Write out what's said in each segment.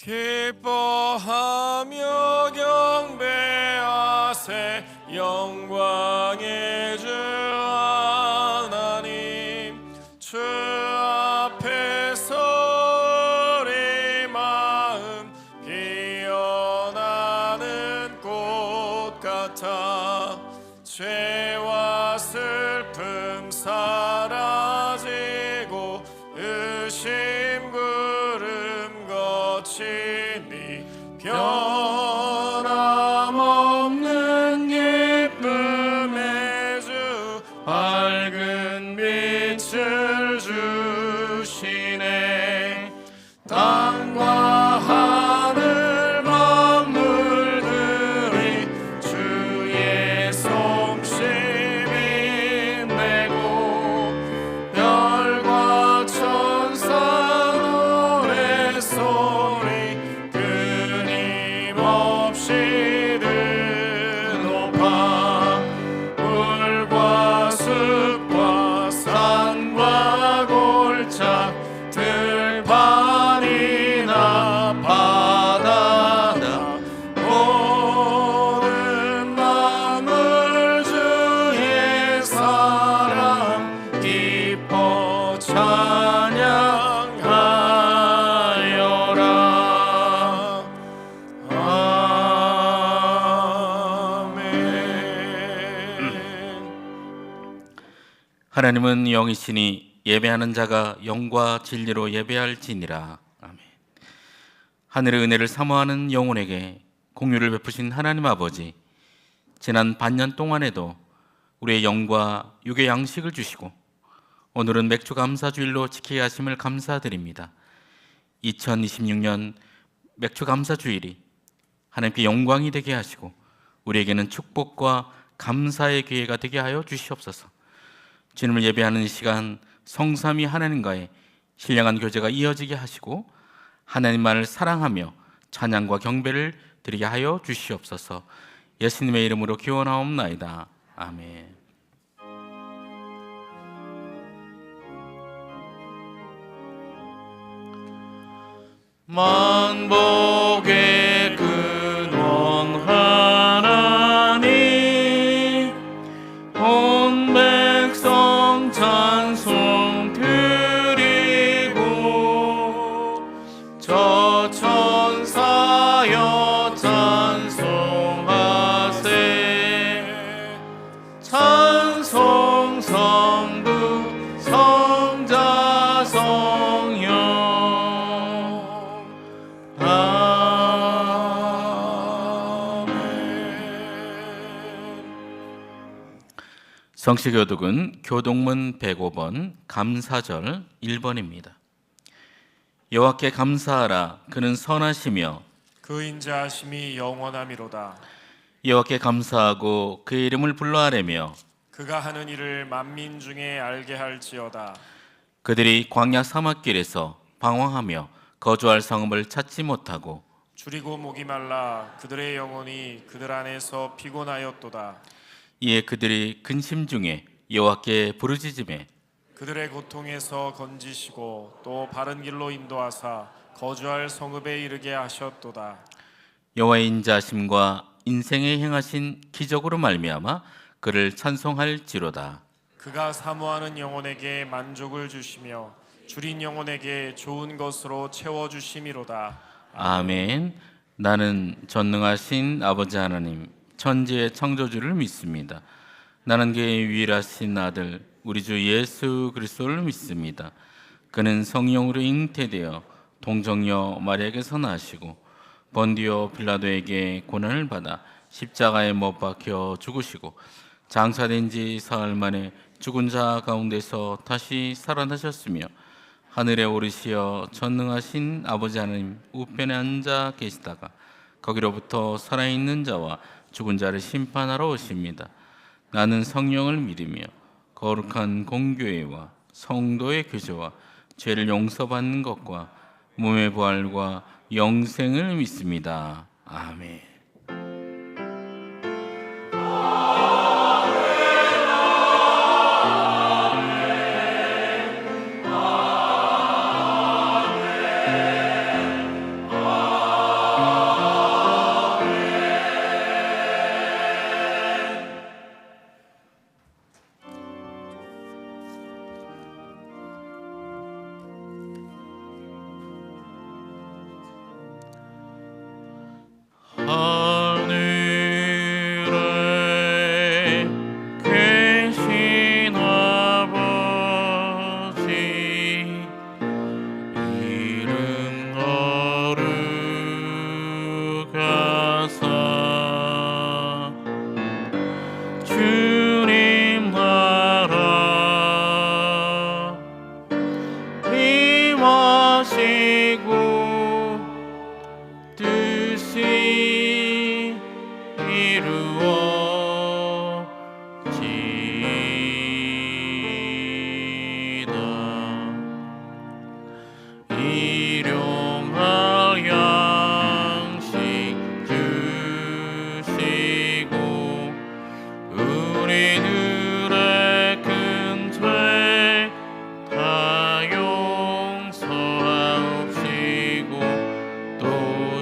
기뻐하며 경배하세 영광의 주 하나님. 주 앞에서 우리 마음 피어나는 꽃 같아 죄와 슬픔 사라지고 의심 구름 거치니 변함없는 기쁨의 주 밝은 빛을 주시네. 땅과 하늘 만물들이 주의 솜씨 빛내고 별과 천사 노래소리 끊임없이 높아 물과 숲과 산과 골짜 들판이나 바다나 모든 만물 주의 사랑 기뻐 찬양하여라. 아멘. 하나님은 영이시니 예배하는 자가 영과 진리로 예배할지니라. 아멘. 하늘의 은혜를 사모하는 영혼에게 공유를 베푸신 하나님 아버지, 지난 반년 동안에도 우리의 영과 육의 양식을 주시고 오늘은 맥주 감사주일로 지키게 하심을 감사드립니다. 2026년 맥주 감사주일이 하나님께 영광이 되게 하시고 우리에게는 축복과 감사의 기회가 되게 하여 주시옵소서. 주님을 예배하는 이 시간 성삼위 하나님과의 신령한 교제가 이어지게 하시고 하나님만을 사랑하며 찬양과 경배를 드리게 하여 주시옵소서. 예수님의 이름으로 기원하옵나이다. 아멘. 만복의 근원 하나님, 온 백성 찬송 드리고 저 천사여 찬송하세. 찬송 성부 성자 성령. 성시교독은 교동문 105번 감사절 1번입니다. 여호와께 감사하라. 그는 선하시며 그 인자하심이 영원함이로다. 여호와께 감사하고 그의 이름을 불러아뢰며 그가 하는 일을 만민 중에 알게 할지어다. 그들이 광야 사막길에서 방황하며 거주할 성읍을 찾지 못하고 줄이고 목이 말라 그들의 영혼이 그들 안에서 피곤하였도다. 이에 그들이 근심 중에 여호와께 부르짖으매 그들의 고통에서 건지시고 또 바른 길로 인도하사 거주할 성읍에 이르게 하셨도다. 여호와의 인자하심과 인생에 행하신 기적으로 말미암아 그를 찬송할지로다. 그가 사모하는 영혼에게 만족을 주시며 줄인 영혼에게 좋은 것으로 채워주심이로다. 아멘. 나는 전능하신 아버지 하나님 천지의 창조주를 믿습니다. 나는 그의 유일하신 아들 우리 주 예수 그리스도를 믿습니다. 그는 성령으로 잉태되어 동정녀 마리아에게서 나시고 본디오 빌라도에게 고난을 받아 십자가에 못 박혀 죽으시고 장사된 지 사흘 만에 죽은 자 가운데서 다시 살아나셨으며 하늘에 오르시어 전능하신 아버지 하나님 우편에 앉아 계시다가 거기로부터 살아있는 자와 죽은 자를 심판하러 오십니다. 나는 성령을 믿으며 거룩한 공교회와 성도의 교제와 죄를 용서받는 것과 몸의 부활과 영생을 믿습니다. 아멘. 계신 아버지 이름 거룩하사 주님 나라 임하시고 뜻이 이루어지이다. 일용할 양식 주시고 우리들의 큰 죄 다 용서하옵시고 또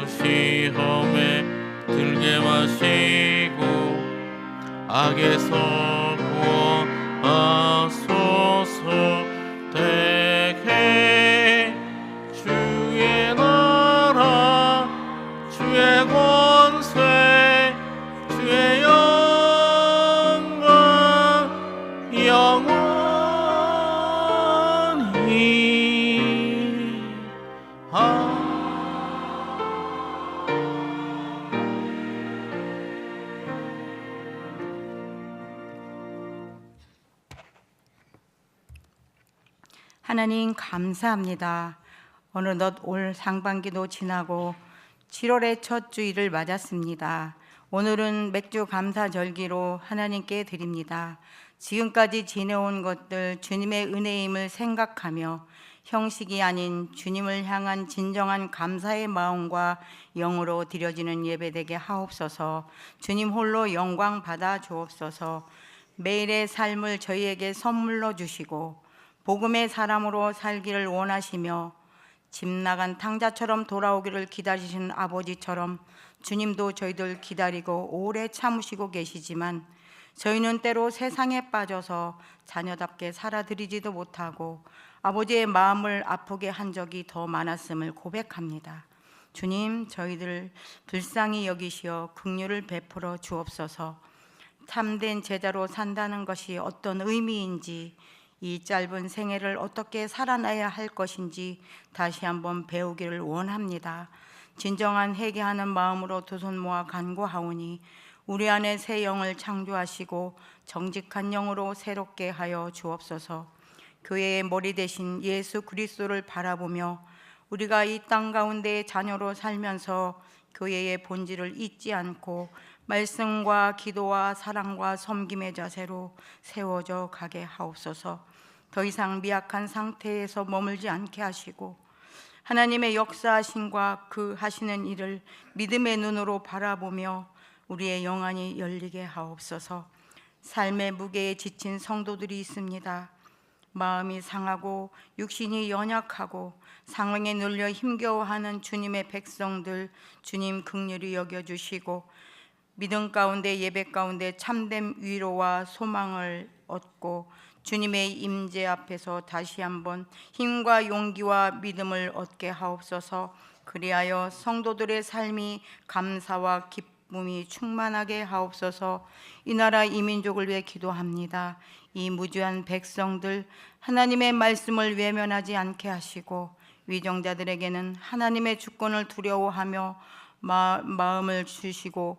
시험에 들게 마시고 악에서 구원하소서. 대개 주의 나라 주의 권세 주의 영광 영원히 하나님 감사합니다. 어느덧 올 상반기도 지나고 7월의 첫 주일을 맞았습니다. 오늘은 맥주 감사절기로 하나님께 드립니다. 지금까지 지내온 것들 주님의 은혜임을 생각하며 형식이 아닌 주님을 향한 진정한 감사의 마음과 영으로 드려지는 예배되게 하옵소서. 주님 홀로 영광 받아 주옵소서. 매일의 삶을 저희에게 선물로 주시고 복음의 사람으로 살기를 원하시며 집 나간 탕자처럼 돌아오기를 기다리시는 아버지처럼 주님도 저희들 기다리고 오래 참으시고 계시지만 저희는 때로 세상에 빠져서 자녀답게 살아드리지도 못하고 아버지의 마음을 아프게 한 적이 더 많았음을 고백합니다. 주님, 저희들 불쌍히 여기시어 긍휼을 베풀어 주옵소서. 참된 제자로 산다는 것이 어떤 의미인지, 이 짧은 생애를 어떻게 살아나야 할 것인지 다시 한번 배우기를 원합니다. 진정한 회개하는 마음으로 두 손 모아 간구하오니 우리 안에 새 영을 창조하시고 정직한 영으로 새롭게 하여 주옵소서. 교회의 머리 대신 예수 그리스도를 바라보며 우리가 이 땅 가운데 자녀로 살면서 교회의 본질을 잊지 않고 말씀과 기도와 사랑과 섬김의 자세로 세워져 가게 하옵소서. 더 이상 미약한 상태에서 머물지 않게 하시고 하나님의 역사하심과 그 하시는 일을 믿음의 눈으로 바라보며 우리의 영안이 열리게 하옵소서. 삶의 무게에 지친 성도들이 있습니다. 마음이 상하고 육신이 연약하고 상황에 눌려 힘겨워하는 주님의 백성들, 주님 긍휼히 여겨주시고 믿음 가운데 예배 가운데 참된 위로와 소망을 얻고 주님의 임재 앞에서 다시 한번 힘과 용기와 믿음을 얻게 하옵소서. 그리하여 성도들의 삶이 감사와 기쁨이 충만하게 하옵소서. 이 나라 이 민족을 위해 기도합니다. 이 무죄한 백성들 하나님의 말씀을 외면하지 않게 하시고 위정자들에게는 하나님의 주권을 두려워하며 마음을 주시고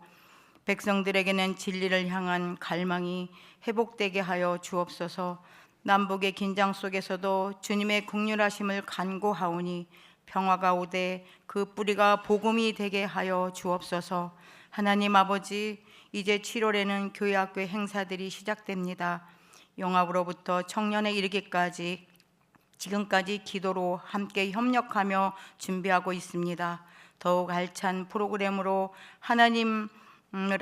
백성들에게는 진리를 향한 갈망이 회복되게 하여 주옵소서. 남북의 긴장 속에서도 주님의 긍휼하심을 간구하오니 평화가 오되 그 뿌리가 복음이 되게 하여 주옵소서. 하나님 아버지, 이제 7월에는 교회학교 행사들이 시작됩니다. 영합으로부터 청년에 이르기까지 지금까지 기도로 함께 협력하며 준비하고 있습니다. 더욱 알찬 프로그램으로 하나님을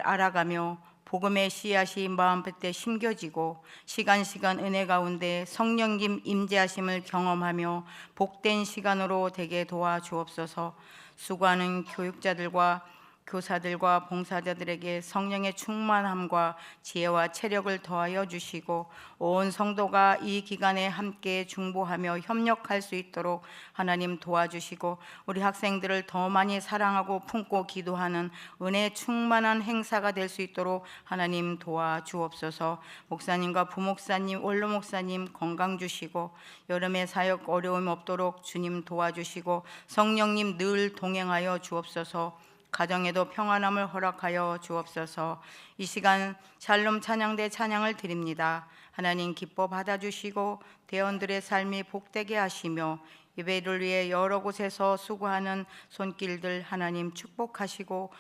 알아가며 복음의 씨앗이 마음밭에 심겨지고 시간 은혜 가운데 성령님 임재하심을 경험하며 복된 시간으로 되게 도와주옵소서. 수고하는 교육자들과 교사들과 봉사자들에게 성령의 충만함과 지혜와 체력을 더하여 주시고 온 성도가 이 기간에 함께 중보하며 협력할 수 있도록 하나님 도와주시고 우리 학생들을 더 많이 사랑하고 품고 기도하는 은혜 충만한 행사가 될 수 있도록 하나님 도와주옵소서. 목사님과 부목사님, 원로 목사님 건강 주시고 여름의 사역 어려움 없도록 주님 도와주시고 성령님 늘 동행하여 주옵소서. 가정에도 평안함을 허락하여 주옵소서. 이 시간 샬롬 찬양대 찬양을 드립니다. 하나님 기뻐 받아주시고 대원들의 삶이 복되게 하시며 예배를 위해 여러 곳에서 수고하는 손길들 하나님 축복하시고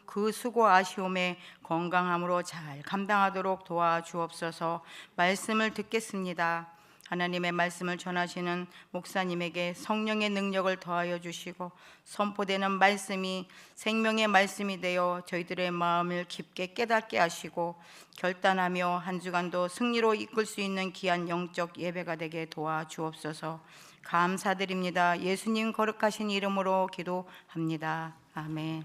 그 수고 아쉬움에 건강함으로 잘 감당하도록 도와주옵소서. 말씀을 듣겠습니다. 하나님의 말씀을 전하시는 목사님에게 성령의 능력을 더하여 주시고 선포되는 말씀이 생명의 말씀이 되어 저희들의 마음을 깊게 깨닫게 하시고 결단하며 한 주간도 승리로 이끌 수 있는 귀한 영적 예배가 되게 도와주옵소서. 감사드립니다. 예수님 거룩하신 이름으로 기도합니다. 아멘.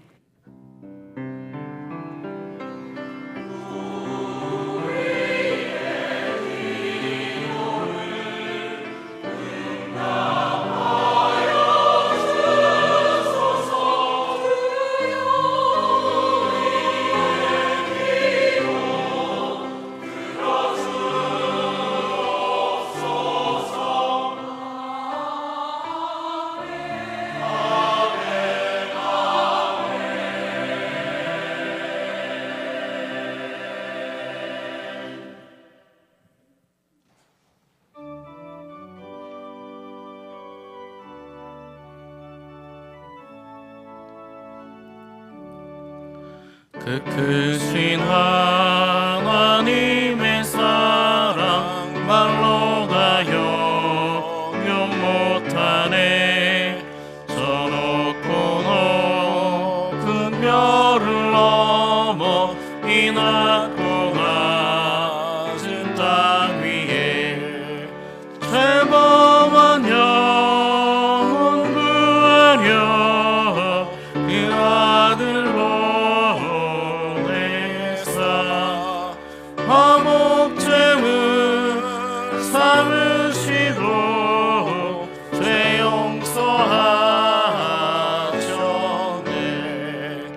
그 크신 하나님의 사랑 말로 다 형용 못하네. 저 높고 높은 별을 넘어 이 낮고 낮은 땅 위에 죄범한 영혼 구하려 그 아들로 화목제물 삼으시고 죄 용서하셨네.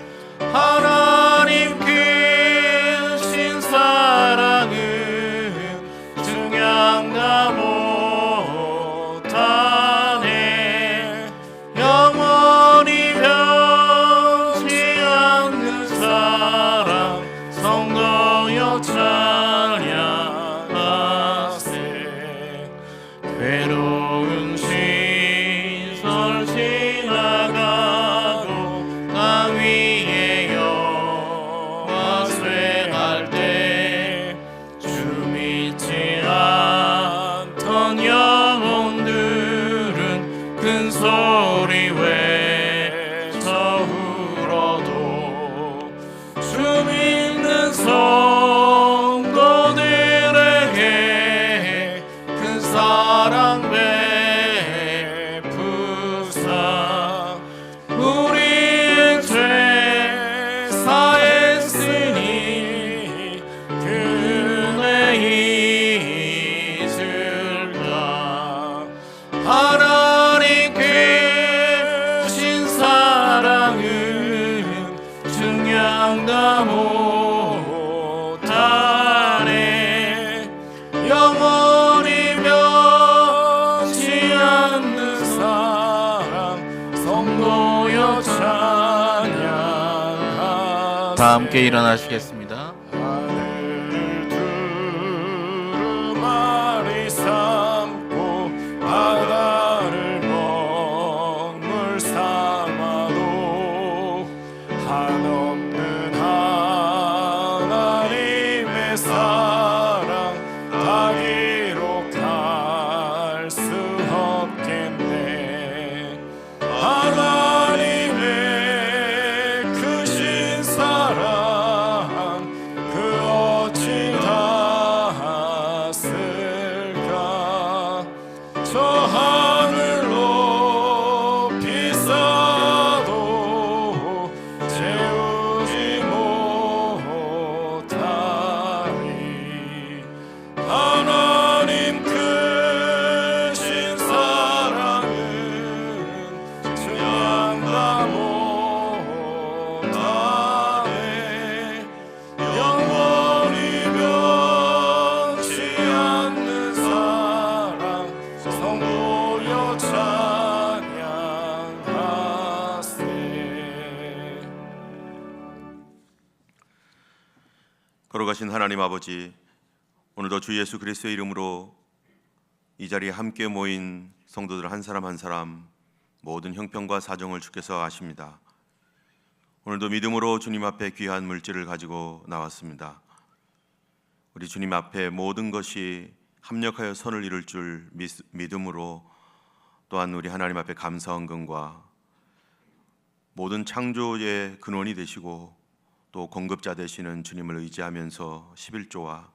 하나님 크신 사랑은 증량다 못하네. 영원히 변치 않는 사랑 성도여 찬양하세. 괴로운 시절 지나가도 땅 위에 영화 쇠할 때 주 믿지 않던 영혼들은 큰 소리 외쳐 울어도 주 믿는 성도들에게 큰 사랑 베푸사 우리의 죄 사했으니 그 은혜 잊을까. 하나님 크신 사랑은 증량다 못하네. 영원히 변치 않는 사랑 성도여 찬양하세. 다 함께 일어나시겠습니다. 하늘을 두루마리 삼고 바다를 먹물 삼아도 한없는 하나님의 사랑 다 기록할 수 없겠네. 하나님의 크신 사랑 하나님 아버지, 오늘도 주 예수 그리스도의 이름으로 이 자리에 함께 모인 성도들 한 사람 한 사람 모든 형편과 사정을 주께서 아십니다. 오늘도 믿음으로 주님 앞에 귀한 물질을 가지고 나왔습니다. 우리 주님 앞에 모든 것이 합력하여 선을 이룰 줄 믿음으로, 또한 우리 하나님 앞에 감사 헌금과 모든 창조의 근원이 되시고 또 공급자 되시는 주님을 의지하면서 11조와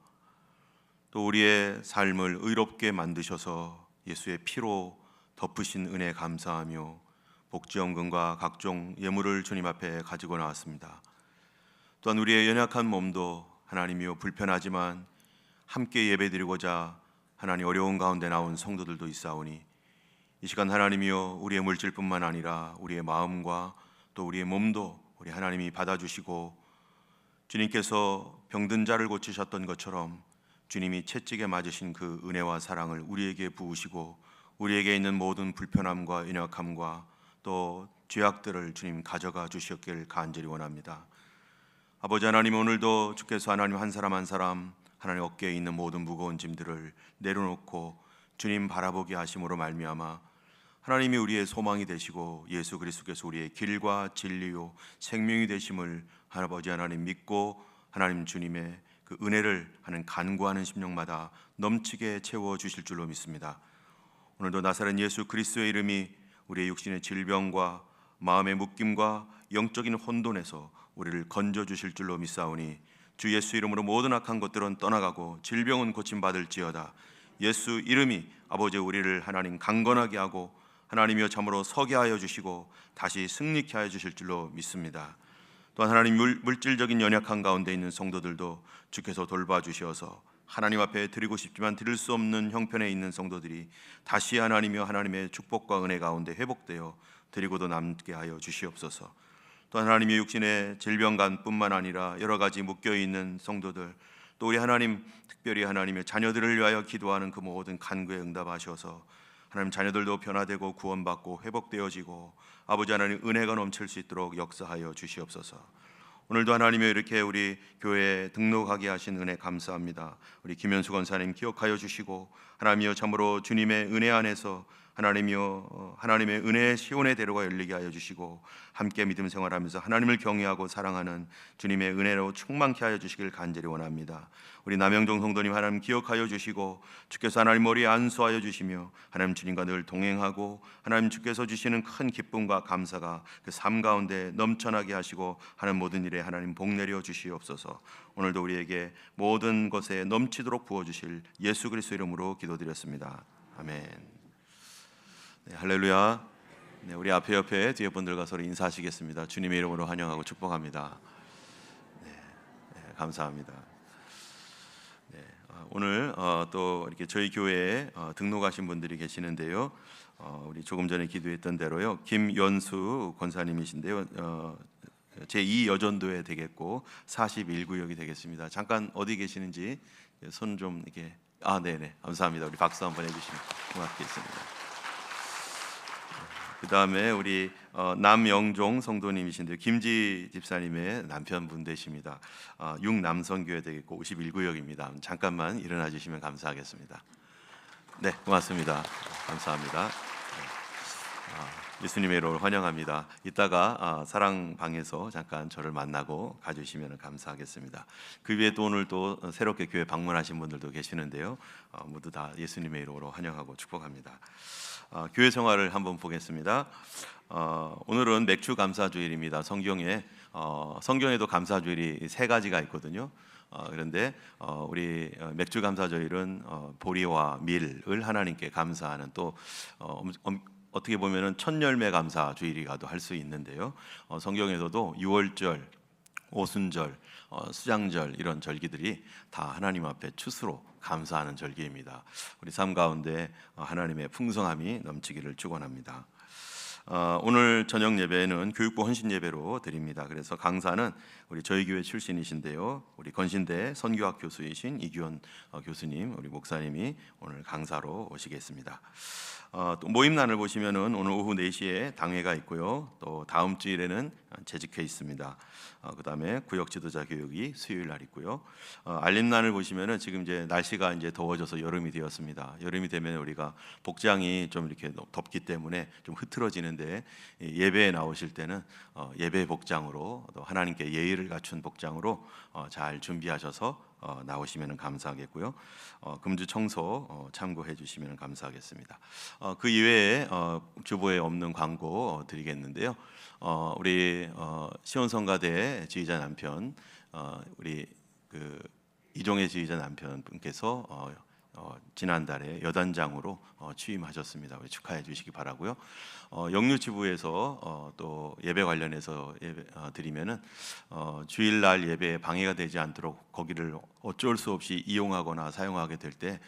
또 우리의 삶을 의롭게 만드셔서 예수의 피로 덮으신 은혜에 감사하며 복지연금과 각종 예물을 주님 앞에 가지고 나왔습니다. 또한 우리의 연약한 몸도 하나님이여 불편하지만 함께 예배드리고자 하나님 어려운 가운데 나온 성도들도 있사오니 이 시간 하나님이여 우리의 물질뿐만 아니라 우리의 마음과 또 우리의 몸도 우리 하나님이 받아주시고, 주님께서 병든 자를 고치셨던 것처럼 주님이 채찍에 맞으신 그 은혜와 사랑을 우리에게 부으시고 우리에게 있는 모든 불편함과 연약함과 또 죄악들을 주님 가져가 주셨길 간절히 원합니다. 아버지 하나님, 오늘도 주께서 하나님 한 사람 한 사람 하나님 어깨에 있는 모든 무거운 짐들을 내려놓고 주님 바라보게 하심으로 말미암아 하나님이 우리의 소망이 되시고 예수 그리스도께서 우리의 길과 진리요 생명이 되심을 아버지 하나님 믿고 하나님 주님의 그 은혜를 하는 간구하는 심령마다 넘치게 채워 주실 줄로 믿습니다. 오늘도 나사렛 예수 그리스도의 이름이 우리의 육신의 질병과 마음의 묶임과 영적인 혼돈에서 우리를 건져 주실 줄로 믿사오니 주 예수 이름으로 모든 악한 것들은 떠나가고 질병은 고침받을지어다. 예수 이름이 아버지 우리를 하나님 강건하게 하고 하나님이여 참으로 서게 하여 주시고 다시 승리케 하여 주실 줄로 믿습니다. 또한 하나님 물질적인 연약한 가운데 있는 성도들도 주께서 돌봐주셔서 하나님 앞에 드리고 싶지만 드릴 수 없는 형편에 있는 성도들이 다시 하나님이여 하나님의 축복과 은혜 가운데 회복되어 드리고도 남게 하여 주시옵소서. 또한 하나님의 육신의 질병간뿐만 아니라 여러 가지 묶여있는 성도들, 또 우리 하나님 특별히 하나님의 자녀들을 위하여 기도하는 그 모든 간구에 응답하셔서 하나님 자녀들도 변화되고 구원받고 회복되어지고 아버지 하나님 은혜가 넘칠 수 있도록 역사하여 주시옵소서. 오늘도 하나님의 이렇게 우리 교회에 등록하게 하신 은혜 감사합니다. 우리 김현수 권사님 기억하여 주시고 하나님이여 참으로 주님의 은혜 안에서 하나님이여 하나님의 은혜의 시온의 대로가 열리게 하여 주시고 함께 믿음 생활하면서 하나님을 경외하고 사랑하는 주님의 은혜로 충만케 하여 주시길 간절히 원합니다. 우리 남영종 성도님 하나님 기억하여 주시고 주께서 하나님 머리에 안수하여 주시며 하나님 주님과 늘 동행하고 하나님 주께서 주시는 큰 기쁨과 감사가 그 삶 가운데 넘쳐나게 하시고 하는 모든 일에 하나님 복 내려 주시옵소서. 오늘도 우리에게 모든 것에 넘치도록 부어주실 예수 그리스도 이름으로 기도드렸습니다. 아멘. 네, 할렐루야. 네, 우리 앞에 옆에 뒤에 분들과 서로 인사하시겠습니다. 주님의 이름으로 환영하고 축복합니다. 네, 감사합니다. 네, 오늘 또 이렇게 저희 교회에 등록하신 분들이 계시는데요. 우리 조금 전에 기도했던 대로요. 김연수 권사님이신데요. 제2 여전도에 되겠고 41구역이 되겠습니다. 잠깐 어디 계시는지 손 좀 이렇게 네네 감사합니다. 우리 박수 한번 해주시면 고맙겠습니다. 그 다음에 우리 남영종 성도님이신데요. 김지 집사님의 남편분 되십니다. 6남성교회 되겠고 51구역입니다. 잠깐만 일어나 주시면 감사하겠습니다. 네, 고맙습니다. 감사합니다. 예수님의 이름으로 환영합니다. 이따가 사랑방에서 잠깐 저를 만나고 가주시면 감사하겠습니다. 그 외에 또 오늘 또 새롭게 교회 방문하신 분들도 계시는데요. 모두 다 예수님의 이름으로 환영하고 축복합니다. 교회 생활을 한번 보겠습니다. 오늘은 맥주 감사주일입니다. 성경에도 감사주일이 3가지가 있거든요. 그런데 우리 맥주 감사주일은 보리와 밀을 하나님께 감사하는 또 어떻게 보면은 천열매 감사 주일이라도 할 수 있는데요. 성경에서도 유월절, 오순절, 수장절 이런 절기들이 다 하나님 앞에 추수로 감사하는 절기입니다. 우리 삶 가운데 하나님의 풍성함이 넘치기를 축원합니다. 오늘 저녁 예배는 교육부 헌신 예배로 드립니다. 그래서 강사는 우리 저희 교회 출신이신데요, 우리 건신대 선교학 교수이신 이규원 교수님, 우리 목사님이 오늘 강사로 오시겠습니다. 또 모임란을 보시면은 오늘 오후 4시에 당회가 있고요. 또 다음 주일에는 재직회 있습니다. 그다음에 구역 지도자 교육이 수요일 날 있고요. 알림란을 보시면은 지금 이제 날씨가 이제 더워져서 여름이 되었습니다. 여름이 되면 우리가 복장이 좀 이렇게 덥기 때문에 좀 흐트러지는데, 예배에 나오실 때는 예배 복장으로, 또 하나님께 예의를 갖춘 복장으로 잘 준비하셔서 나오시면 감사하겠고요. 금주 청소 참고해 주시면 감사하겠습니다. 그 이외에 주보에 없는 광고 드리겠는데요. 우리 시온성가대 지휘자 남편, 우리 그 이종혜 지휘자 남편분께서 지난달에 여단장으로 취임하셨습니다. 축하해 주시기 바라고요. 영유지부에서 또 예배 관련해서 드리면은 주일날 예배에 방해가 되지 않도록 거기를 어쩔 수 없이 이용하거나 사용하게 될 때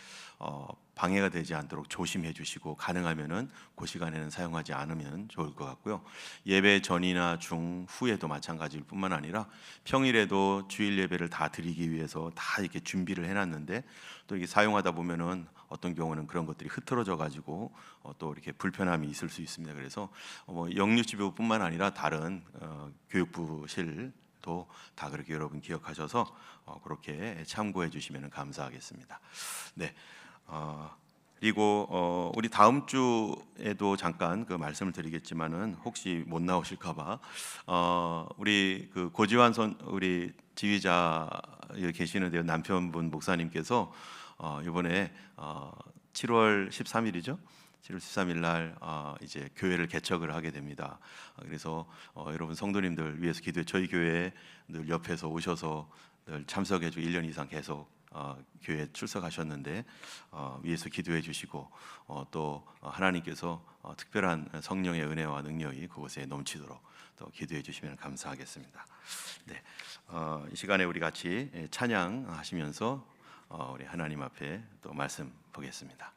방해가 되지 않도록 조심해 주시고, 가능하면은 그 시간에는 사용하지 않으면 좋을 것 같고요. 예배 전이나 중 후에도 마찬가지일 뿐만 아니라 평일에도 주일 예배를 다 드리기 위해서 다 이렇게 준비를 해놨는데, 또 이게 사용하다 보면은 어떤 경우는 그런 것들이 흐트러져 가지고 또 이렇게 불편함이 있을 수 있습니다. 그래서 영유지부뿐만 아니라 다른 교육부실도 다 그렇게 여러분 기억하셔서 그렇게 참고해 주시면 감사하겠습니다. 네. 그리고 우리 다음 주에도 잠깐 그 말씀을 드리겠지만은 혹시 못 나오실까봐 우리 그 고지환 우리 지휘자 계시는데요, 남편분 목사님께서 이번에 7월 13일이죠. 7월 13일 날 이제 교회를 개척을 하게 됩니다. 그래서 여러분 성도님들 위해서 기도해, 저희 교회에 늘 옆에서 오셔서 늘 참석해주고 1년 이상 계속 교회에 출석하셨는데 위에서 기도해 주시고, 또 하나님께서 특별한 성령의 은혜와 능력이 그곳에 넘치도록 또 기도해 주시면 감사하겠습니다. 네, 이 시간에 우리 같이 찬양하시면서 우리 하나님 앞에 또 말씀 보겠습니다.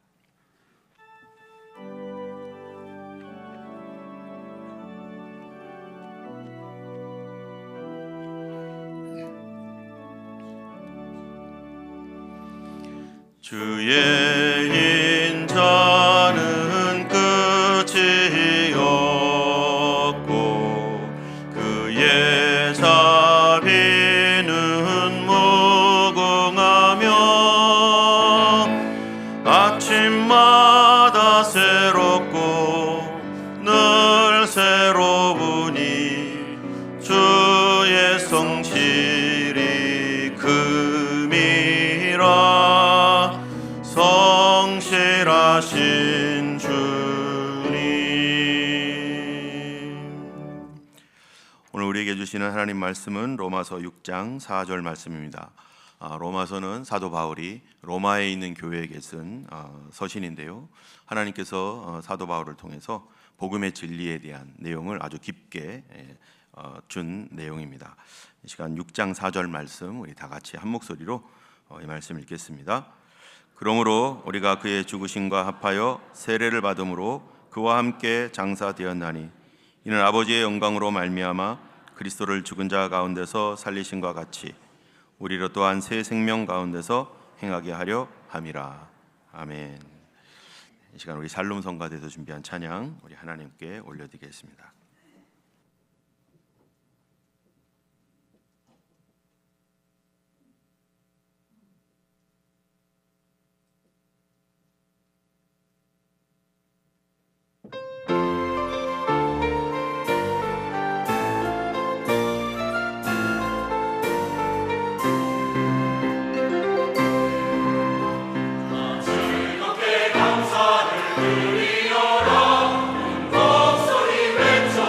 주의 인자는 끝이 없고 그의 자비는 무궁하며 아침마다 새롭고 늘 새로우니 주의 성실이 금이라. 성실하신 주님, 오늘 우리에게 주시는 하나님 말씀은 로마서 6장 4절 말씀입니다. 로마서는 사도 바울이 로마에 있는 교회에게 쓴 서신인데요, 하나님께서 사도 바울을 통해서 복음의 진리에 대한 내용을 아주 깊게 준 내용입니다. 이 시간 6장 4절 말씀 우리 다 같이 한 목소리로 이 말씀 읽겠습니다. 그러므로 우리가 그의 죽으심과 합하여 세례를 받음으로 그와 함께 장사되었나니, 이는 아버지의 영광으로 말미암아 그리스도를 죽은 자 가운데서 살리심과 같이 우리로 또한 새 생명 가운데서 행하게 하려 함이라. 아멘. 이 시간 우리 살롬 성가대에서 준비한 찬양 우리 하나님께 올려드리겠습니다. 즐겁게 감사를 드리어라. 큰 목소리 외쳐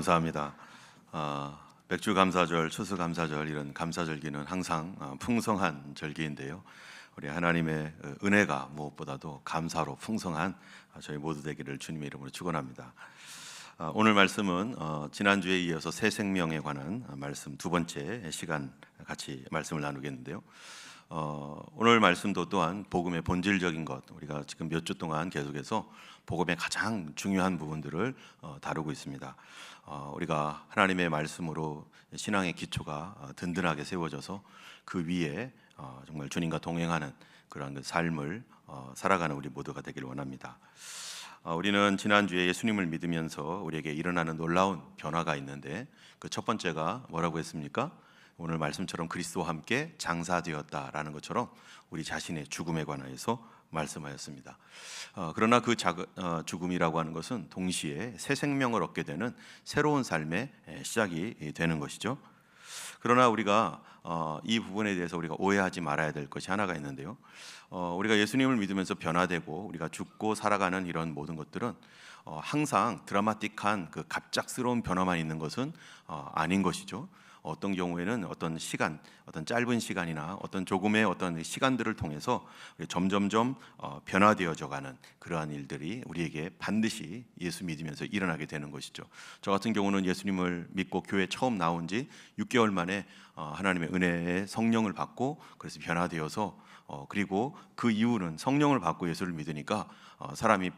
감사합니다. 맥주 감사절, 추수 감사절 이런 감사절기는 항상 풍성한 절기인데요. 우리 하나님의 은혜가 무엇보다도 감사로 풍성한 저희 모두 되기를 주님의 이름으로 축원합니다. 오늘 말씀은 지난주에 이어서 새 생명에 관한 말씀 두 번째 시간 같이 말씀을 나누겠는데요. 오늘 말씀도 또한 복음의 본질적인 것, 우리가 지금 몇 주 동안 계속해서 복음의 가장 중요한 부분들을 다루고 있습니다. 우리가 하나님의 말씀으로 신앙의 기초가 든든하게 세워져서 그 위에 정말 주님과 동행하는 그런 그 삶을 살아가는 우리 모두가 되기를 원합니다. 우리는 지난주에 예수님을 믿으면서 우리에게 일어나는 놀라운 변화가 있는데 그 첫 번째가 뭐라고 했습니까? 오늘 말씀처럼 그리스도와 함께 장사되었다라는 것처럼 우리 자신의 죽음에 관하여서 말씀하였습니다. 그러나 그 죽음이라고 하는 것은 동시에 새 생명을 얻게 되는 새로운 삶의 시작이 되는 것이죠. 그러나 우리가 이 부분에 대해서 우리가 오해하지 말아야 될 것이 하나가 있는데요. 우리가 예수님을 믿으면서 변화되고 우리가 죽고 살아가는 이런 모든 것들은 항상 드라마틱한 그 갑작스러운 변화만 있는 것은 아닌 것이죠. 어떤 경우에는 어떤 시간, 어떤 짧은 시간이나 어떤 조금의 어떤 시간들을 통해서 점점점 변화되어져가는 그러한 일들이 우리에게 반드시 예수 믿으면서 일어나게 되는 것이죠. 저 같은 경우는 예수님을 믿고 교회 처음 나온 지 6개월 만에 하나님의 은혜의 성령을 받고 그래서 변화되어서 그리고 그 이후는 성령을 받고 예수를 믿으니까 사람이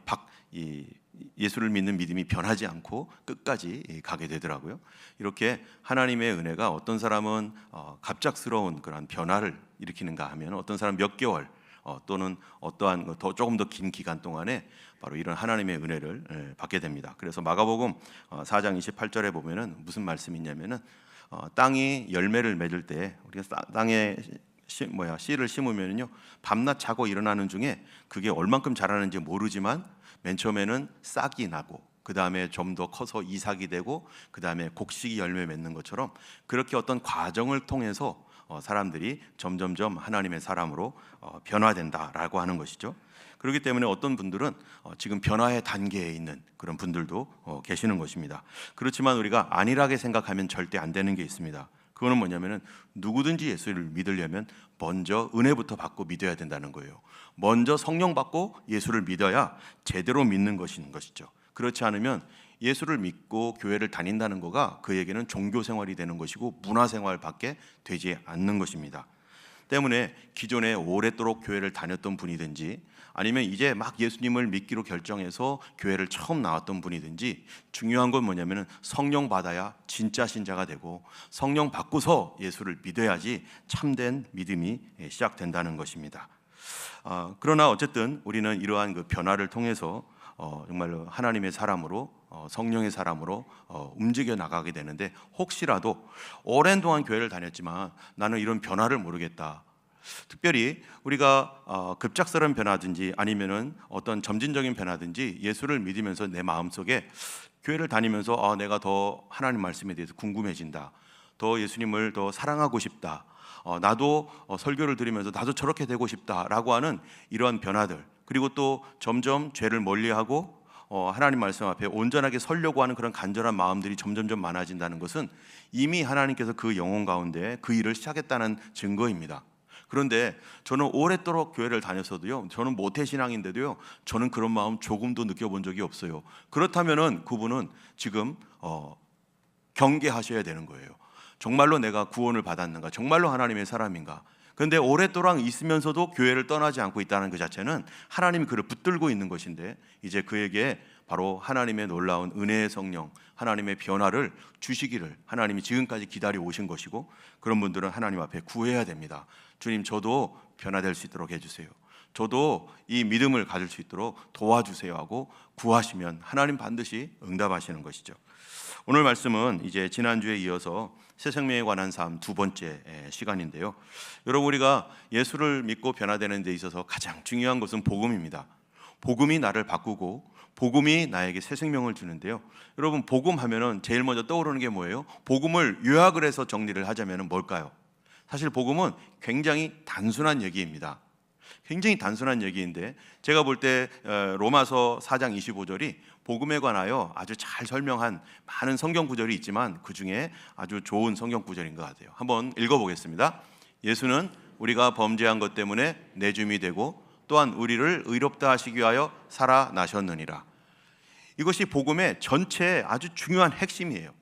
예수를 믿는 믿음이 변하지 않고 끝까지 가게 되더라고요. 이렇게 하나님의 은혜가 어떤 사람은 갑작스러운 그런 변화를 일으키는가 하면 어떤 사람 몇 개월 또는 어떠한 조금 더 긴 기간 동안에 바로 이런 하나님의 은혜를 받게 됩니다. 그래서 마가복음 4장 28절에 보면은 무슨 말씀이 있냐면은 땅이 열매를 맺을 때 우리가 땅에 씨를 심으면요 밤낮 자고 일어나는 중에 그게 얼만큼 자라는지 모르지만 맨 처음에는 싹이 나고 그 다음에 좀 더 커서 이삭이 되고 그 다음에 곡식이 열매 맺는 것처럼 그렇게 어떤 과정을 통해서 사람들이 점점점 하나님의 사람으로 변화된다라고 하는 것이죠. 그렇기 때문에 어떤 분들은 지금 변화의 단계에 있는 그런 분들도 계시는 것입니다. 그렇지만 우리가 안일하게 생각하면 절대 안 되는 게 있습니다. 그거는 뭐냐면은 누구든지 예수를 믿으려면 먼저 은혜부터 받고 믿어야 된다는 거예요. 먼저 성령 받고 예수를 믿어야 제대로 믿는 것이죠. 그렇지 않으면 예수를 믿고 교회를 다닌다는 거가 그에게는 종교 생활이 되는 것이고 문화 생활밖에 되지 않는 것입니다. 때문에 기존에 오랫도록 교회를 다녔던 분이든지 아니면 이제 막 예수님을 믿기로 결정해서 교회를 처음 나왔던 분이든지 중요한 건 뭐냐면은 성령 받아야 진짜 신자가 되고 성령 받고서 예수를 믿어야지 참된 믿음이 시작된다는 것입니다. 그러나 어쨌든 우리는 이러한 그 변화를 통해서 정말로 하나님의 사람으로 성령의 사람으로 움직여 나가게 되는데 혹시라도 오랜 동안 교회를 다녔지만 나는 이런 변화를 모르겠다. 특별히 우리가 급작스러운 변화든지 아니면은 어떤 점진적인 변화든지 예수를 믿으면서 내 마음속에 교회를 다니면서 내가 더 하나님 말씀에 대해서 궁금해진다. 더 예수님을 더 사랑하고 싶다. 나도 설교를 들으면서 나도 저렇게 되고 싶다라고 하는 이러한 변화들 그리고 또 점점 죄를 멀리하고 하나님 말씀 앞에 온전하게 서려고 하는 그런 간절한 마음들이 점점점 많아진다는 것은 이미 하나님께서 그 영혼 가운데 그 일을 시작했다는 증거입니다. 그런데 저는 오랫도록 교회를 다녔어도요 저는 모태신앙인데도요 저는 그런 마음 조금도 느껴본 적이 없어요. 그렇다면은 그분은 지금 경계하셔야 되는 거예요. 정말로 내가 구원을 받았는가? 정말로 하나님의 사람인가? 그런데 오랫동안 있으면서도 교회를 떠나지 않고 있다는 그 자체는 하나님이 그를 붙들고 있는 것인데 이제 그에게 바로 하나님의 놀라운 은혜의 성령, 하나님의 변화를 주시기를 하나님이 지금까지 기다려 오신 것이고 그런 분들은 하나님 앞에 구해야 됩니다. 주님 저도 변화될 수 있도록 해주세요. 저도 이 믿음을 가질 수 있도록 도와주세요 하고 구하시면 하나님 반드시 응답하시는 것이죠. 오늘 말씀은 이제 지난주에 이어서 새 생명에 관한 삶 두 번째 시간인데요. 여러분 우리가 예수를 믿고 변화되는 데 있어서 가장 중요한 것은 복음입니다. 복음이 나를 바꾸고 복음이 나에게 새 생명을 주는데요. 여러분 복음 하면은 제일 먼저 떠오르는 게 뭐예요? 복음을 요약을 해서 정리를 하자면은 뭘까요? 사실 복음은 굉장히 단순한 얘기입니다. 굉장히 단순한 얘기인데 제가 볼 때 로마서 4장 25절이 복음에 관하여 아주 잘 설명한 많은 성경 구절이 있지만 그 중에 아주 좋은 성경 구절인 것 같아요. 한번 읽어보겠습니다. 예수는 우리가 범죄한 것 때문에 내줌이 되고 또한 우리를 의롭다 하시기 위하여 살아나셨느니라. 이것이 복음의 전체의 아주 중요한 핵심이에요.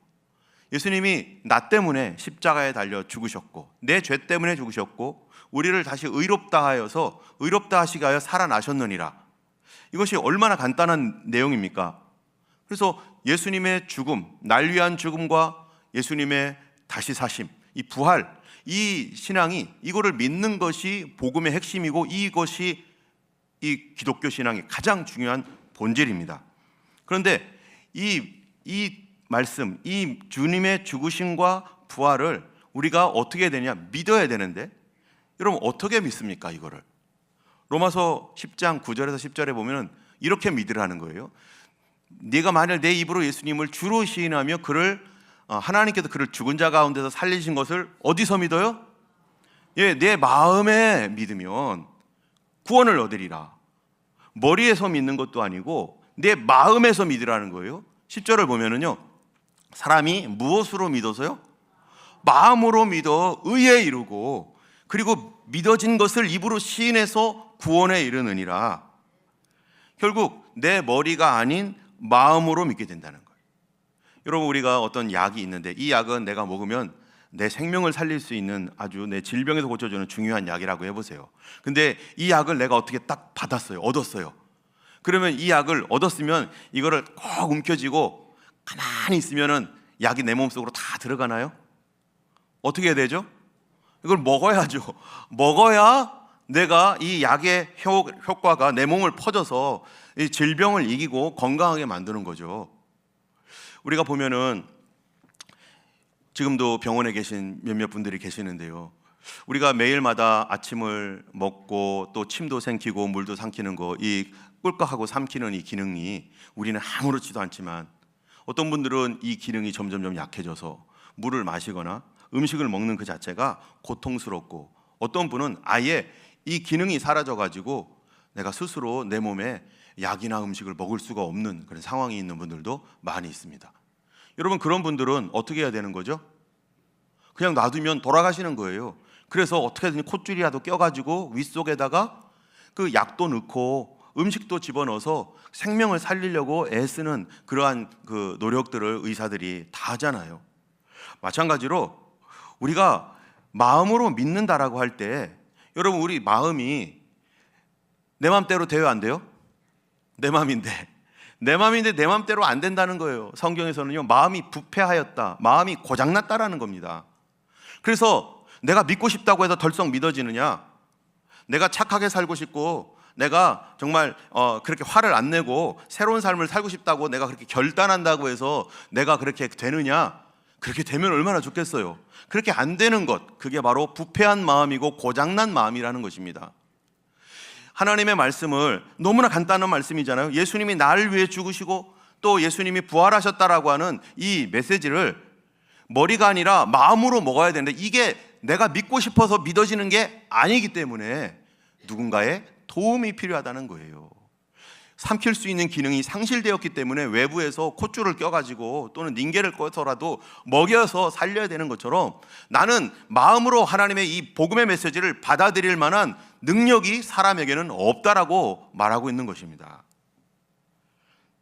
예수님이 나 때문에 십자가에 달려 죽으셨고 내 죄 때문에 죽으셨고 우리를 다시 의롭다 하여서 의롭다 하시기 위하여 살아나셨느니라. 이것이 얼마나 간단한 내용입니까? 그래서 예수님의 죽음, 날 위한 죽음과 예수님의 다시 사심, 이 부활, 이 신앙이 이거를 믿는 것이 복음의 핵심이고 이것이 이 기독교 신앙의 가장 중요한 본질입니다. 그런데 이 말씀, 이 주님의 죽으심과 부활을 우리가 어떻게 해야 되냐? 믿어야 되는데 여러분 어떻게 믿습니까? 이거를 로마서 10장 9절에서 10절에 보면 이렇게 믿으라는 거예요. 네가 만일 내 입으로 예수님을 주로 시인하며 그를 하나님께서 그를 죽은 자 가운데서 살리신 것을 어디서 믿어요? 예, 내 마음에 믿으면 구원을 얻으리라. 머리에서 믿는 것도 아니고 내 마음에서 믿으라는 거예요. 10절을 보면은요, 사람이 무엇으로 믿어서요? 마음으로 믿어 의에 이르고 그리고 믿어진 것을 입으로 시인해서 구원에 이르느니라. 결국 내 머리가 아닌 마음으로 믿게 된다는 거예요. 여러분, 우리가 어떤 약이 있는데 이 약은 내가 먹으면 내 생명을 살릴 수 있는 아주 내 질병에서 고쳐주는 중요한 약이라고 해보세요. 근데 이 약을 내가 어떻게 딱 받았어요, 얻었어요. 그러면 이 약을 얻었으면 이거를 꼭 움켜쥐고 가만히 있으면은 약이 내 몸속으로 다 들어가나요? 어떻게 해야 되죠? 이걸 먹어야죠. 먹어야 내가 이 약의 효과가 내 몸을 퍼져서 이 질병을 이기고 건강하게 만드는 거죠. 우리가 보면은 지금도 병원에 계신 몇몇 분들이 계시는데요, 우리가 매일마다 아침을 먹고 또 침도 생기고 물도 삼키는 거, 이 꿀꺽하고 삼키는 이 기능이 우리는 아무렇지도 않지만 어떤 분들은 이 기능이 점점 약해져서 물을 마시거나 음식을 먹는 그 자체가 고통스럽고, 어떤 분은 아예 이 기능이 사라져가지고 내가 스스로 내 몸에 약이나 음식을 먹을 수가 없는 그런 상황이 있는 분들도 많이 있습니다. 여러분, 그런 분들은 어떻게 해야 되는 거죠? 그냥 놔두면 돌아가시는 거예요. 그래서 어떻게든 콧줄이라도 껴가지고 윗속에다가 그 약도 넣고 음식도 집어넣어서 생명을 살리려고 애쓰는 그러한 그 노력들을 의사들이 다 하잖아요. 마찬가지로 우리가 마음으로 믿는다라고 할 때, 여러분, 우리 마음이 내 맘대로 돼요, 안 돼요? 내 맘인데 내 맘대로 안 된다는 거예요. 성경에서는요, 마음이 부패하였다, 마음이 고장났다라는 겁니다. 그래서 내가 믿고 싶다고 해서 덜썩 믿어지느냐? 내가 착하게 살고 싶고 내가 정말 그렇게 화를 안 내고 새로운 삶을 살고 싶다고 내가 그렇게 결단한다고 해서 내가 그렇게 되느냐? 그렇게 되면 얼마나 좋겠어요. 그렇게 안 되는 것, 그게 바로 부패한 마음이고 고장난 마음이라는 것입니다. 하나님의 말씀을, 너무나 간단한 말씀이잖아요. 예수님이 나를 위해 죽으시고 또 예수님이 부활하셨다라고 하는 이 메시지를 머리가 아니라 마음으로 먹어야 되는데, 이게 내가 믿고 싶어서 믿어지는 게 아니기 때문에 누군가의 도움이 필요하다는 거예요. 삼킬 수 있는 기능이 상실되었기 때문에 외부에서 콧줄을 껴가지고 또는 닌게를 꺼서라도 먹여서 살려야 되는 것처럼, 나는 마음으로 하나님의 이 복음의 메시지를 받아들일 만한 능력이 사람에게는 없다라고 말하고 있는 것입니다.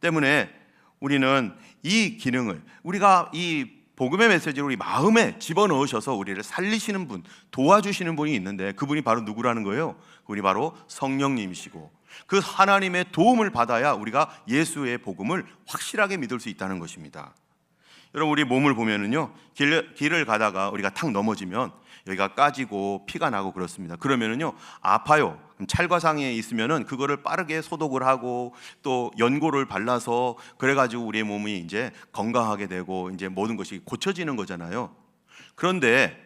때문에 우리는 이 기능을, 우리가 이 복음의 메시지를 우리 마음에 집어넣으셔서 우리를 살리시는 분, 도와주시는 분이 있는데, 그분이 바로 누구라는 거예요? 그분이 바로 성령님이시고, 그 하나님의 도움을 받아야 우리가 예수의 복음을 확실하게 믿을 수 있다는 것입니다. 여러분, 우리 몸을 보면은요, 길을 가다가 우리가 탁 넘어지면 여기가 까지고 피가 나고 그렇습니다. 그러면은요, 아파요. 찰과상에 있으면은 그거를 빠르게 소독을 하고 또 연고를 발라서 그래가지고 우리의 몸이 이제 건강하게 되고 이제 모든 것이 고쳐지는 거잖아요. 그런데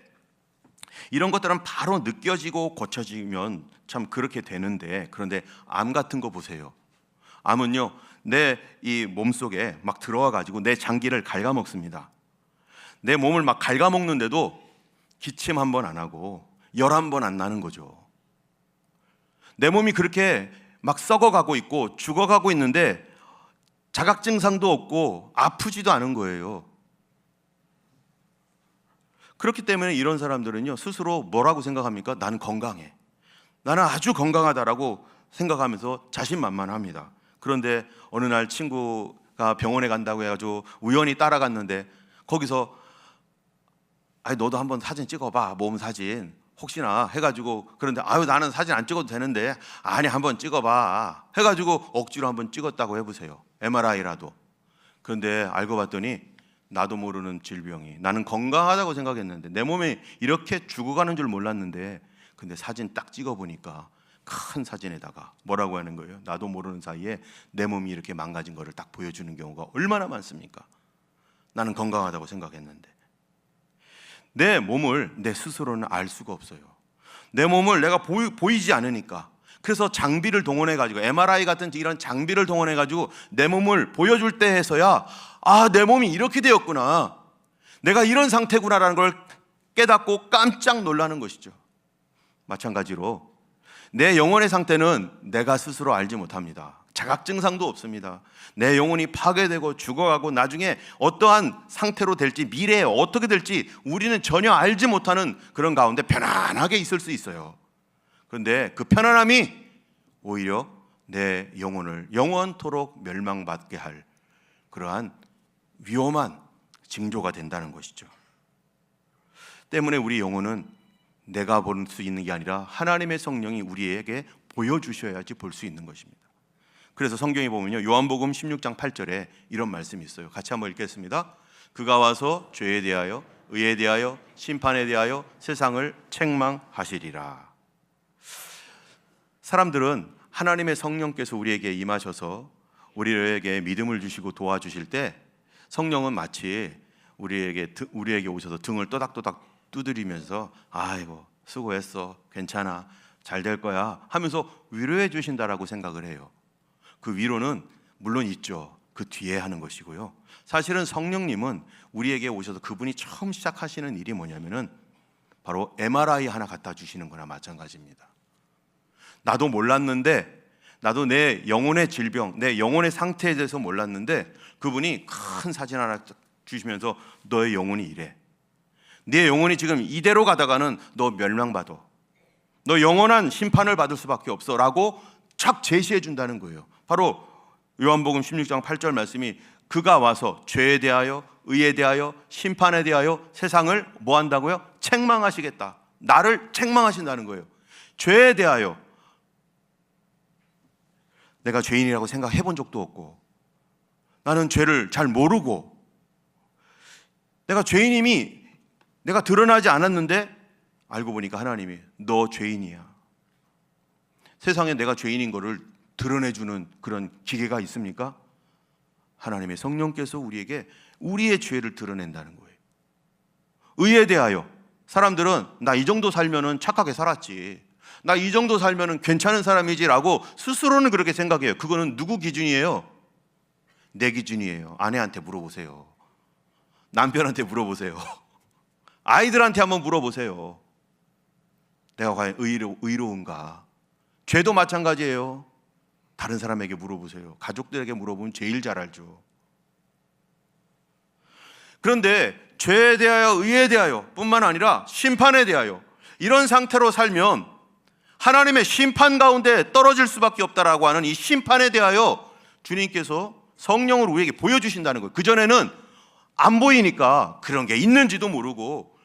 이런 것들은 바로 느껴지고 고쳐지면 참 그렇게 되는데, 그런데 암 같은 거 보세요. 암은요, 내 이 몸속에 막 들어와 가지고 내 장기를 갉아먹습니다. 내 몸을 막 갉아먹는데도 기침 한 번 안 하고 열 한 번 안 나는 거죠. 내 몸이 그렇게 막 썩어가고 있고 죽어가고 있는데 자각 증상도 없고 아프지도 않은 거예요. 그렇기 때문에 이런 사람들은요, 스스로 뭐라고 생각합니까? 나는 건강해, 나는 아주 건강하다라고 생각하면서 자신만만합니다. 그런데 어느 날 친구가 병원에 간다고 해가지고 우연히 따라갔는데 거기서 아니 너도 한번 사진 찍어봐, 몸 사진 혹시나 해가지고, 그런데 아유 나는 사진 안 찍어도 되는데, 아니 한번 찍어봐 해가지고 억지로 한번 찍었다고 해보세요. MRI라도. 그런데 알고 봤더니 나도 모르는 질병이, 나는 건강하다고 생각했는데 내 몸에 이렇게 죽어가는 줄 몰랐는데, 근데 사진 딱 찍어보니까 큰 사진에다가 뭐라고 하는 거예요? 나도 모르는 사이에 내 몸이 이렇게 망가진 거를 딱 보여주는 경우가 얼마나 많습니까? 나는 건강하다고 생각했는데. 내 몸을 내 스스로는 알 수가 없어요. 내 몸을 내가 보이지 않으니까. 그래서 장비를 동원해 가지고, MRI 같은 이런 장비를 동원해 가지고 내 몸을 보여줄 때 해서야 아, 내 몸이 이렇게 되었구나, 내가 이런 상태구나라는 걸 깨닫고 깜짝 놀라는 것이죠. 마찬가지로 내 영혼의 상태는 내가 스스로 알지 못합니다. 자각 증상도 없습니다. 내 영혼이 파괴되고 죽어가고 나중에 어떠한 상태로 될지, 미래에 어떻게 될지 우리는 전혀 알지 못하는 그런 가운데 편안하게 있을 수 있어요. 그런데 그 편안함이 오히려 내 영혼을 영원토록 멸망받게 할 그러한 위험한 징조가 된다는 것이죠. 때문에 우리 영혼은 내가 볼 수 있는 게 아니라 하나님의 성령이 우리에게 보여주셔야지 볼 수 있는 것입니다. 그래서 성경에 보면요, 요한복음 16장 8절에 이런 말씀이 있어요. 같이 한번 읽겠습니다. 그가 와서 죄에 대하여, 의에 대하여, 심판에 대하여 세상을 책망하시리라. 사람들은 하나님의 성령께서 우리에게 임하셔서 우리에게 믿음을 주시고 도와주실 때, 성령은 마치 우리에게 오셔서 등을 또닥또닥 두드리면서 아이고 수고했어, 괜찮아, 잘 될 거야 하면서 위로해 주신다라고 생각을 해요. 그 위로는 물론 있죠. 그 뒤에 하는 것이고요. 사실은 성령님은 우리에게 오셔서 그분이 처음 시작하시는 일이 뭐냐면은 바로 MRI 하나 갖다 주시는 거나 마찬가지입니다. 나도 몰랐는데, 나도 내 영혼의 질병, 내 영혼의 상태에 대해서 몰랐는데 그분이 큰 사진 하나 주시면서 너의 영혼이 이래, 네 영혼이 지금 이대로 가다가는 너 멸망받아, 너 영원한 심판을 받을 수밖에 없어 라고 착 제시해 준다는 거예요. 바로 요한복음 16장 8절 말씀이 그가 와서 죄에 대하여, 의에 대하여, 심판에 대하여 세상을 뭐 한다고요? 책망하시겠다. 나를 책망하신다는 거예요. 죄에 대하여, 내가 죄인이라고 생각해 본 적도 없고, 나는 죄를 잘 모르고, 내가 죄인임이 내가 드러나지 않았는데 알고 보니까 하나님이 너 죄인이야. 세상에 내가 죄인인 거를 드러내주는 그런 기계가 있습니까? 하나님의 성령께서 우리에게 우리의 죄를 드러낸다는 거예요. 의에 대하여, 사람들은 나 이 정도 살면은 착하게 살았지, 나 이 정도 살면은 괜찮은 사람이지라고 스스로는 그렇게 생각해요. 그거는 누구 기준이에요? 내 기준이에요. 아내한테 물어보세요. 남편한테 물어보세요. 아이들한테 한번 물어보세요. 내가 과연 의로운가? 죄도 마찬가지예요. 다른 사람에게 물어보세요. 가족들에게 물어보면 제일 잘 알죠. 그런데 죄에 대하여, 의에 대하여 뿐만 아니라 심판에 대하여, 이런 상태로 살면 하나님의 심판 가운데 떨어질 수밖에 없다라고 하는 이 심판에 대하여 주님께서 성령을 우리에게 보여주신다는 거예요. 그전에는 안 보이니까 그런 게 있는지도 모르고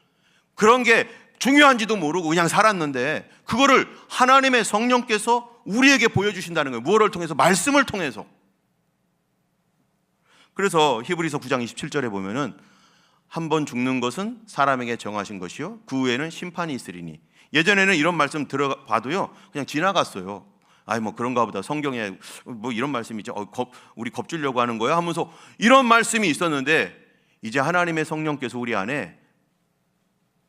그런 게 중요한지도 모르고 그냥 살았는데, 그거를 하나님의 성령께서 우리에게 보여주신다는 거예요. 무엇을 통해서? 말씀을 통해서. 그래서 히브리서 9장 27절에 보면은 한 번 죽는 것은 사람에게 정하신 것이요 그 후에는 심판이 있으리니. 예전에는 이런 말씀 들어봐도요 그냥 지나갔어요. 아이 뭐 그런가 보다, 성경에 뭐 이런 말씀이 있죠. 우리 겁주려고 하는 거야 하면서 이런 말씀이 있었는데, 이제 하나님의 성령께서 우리 안에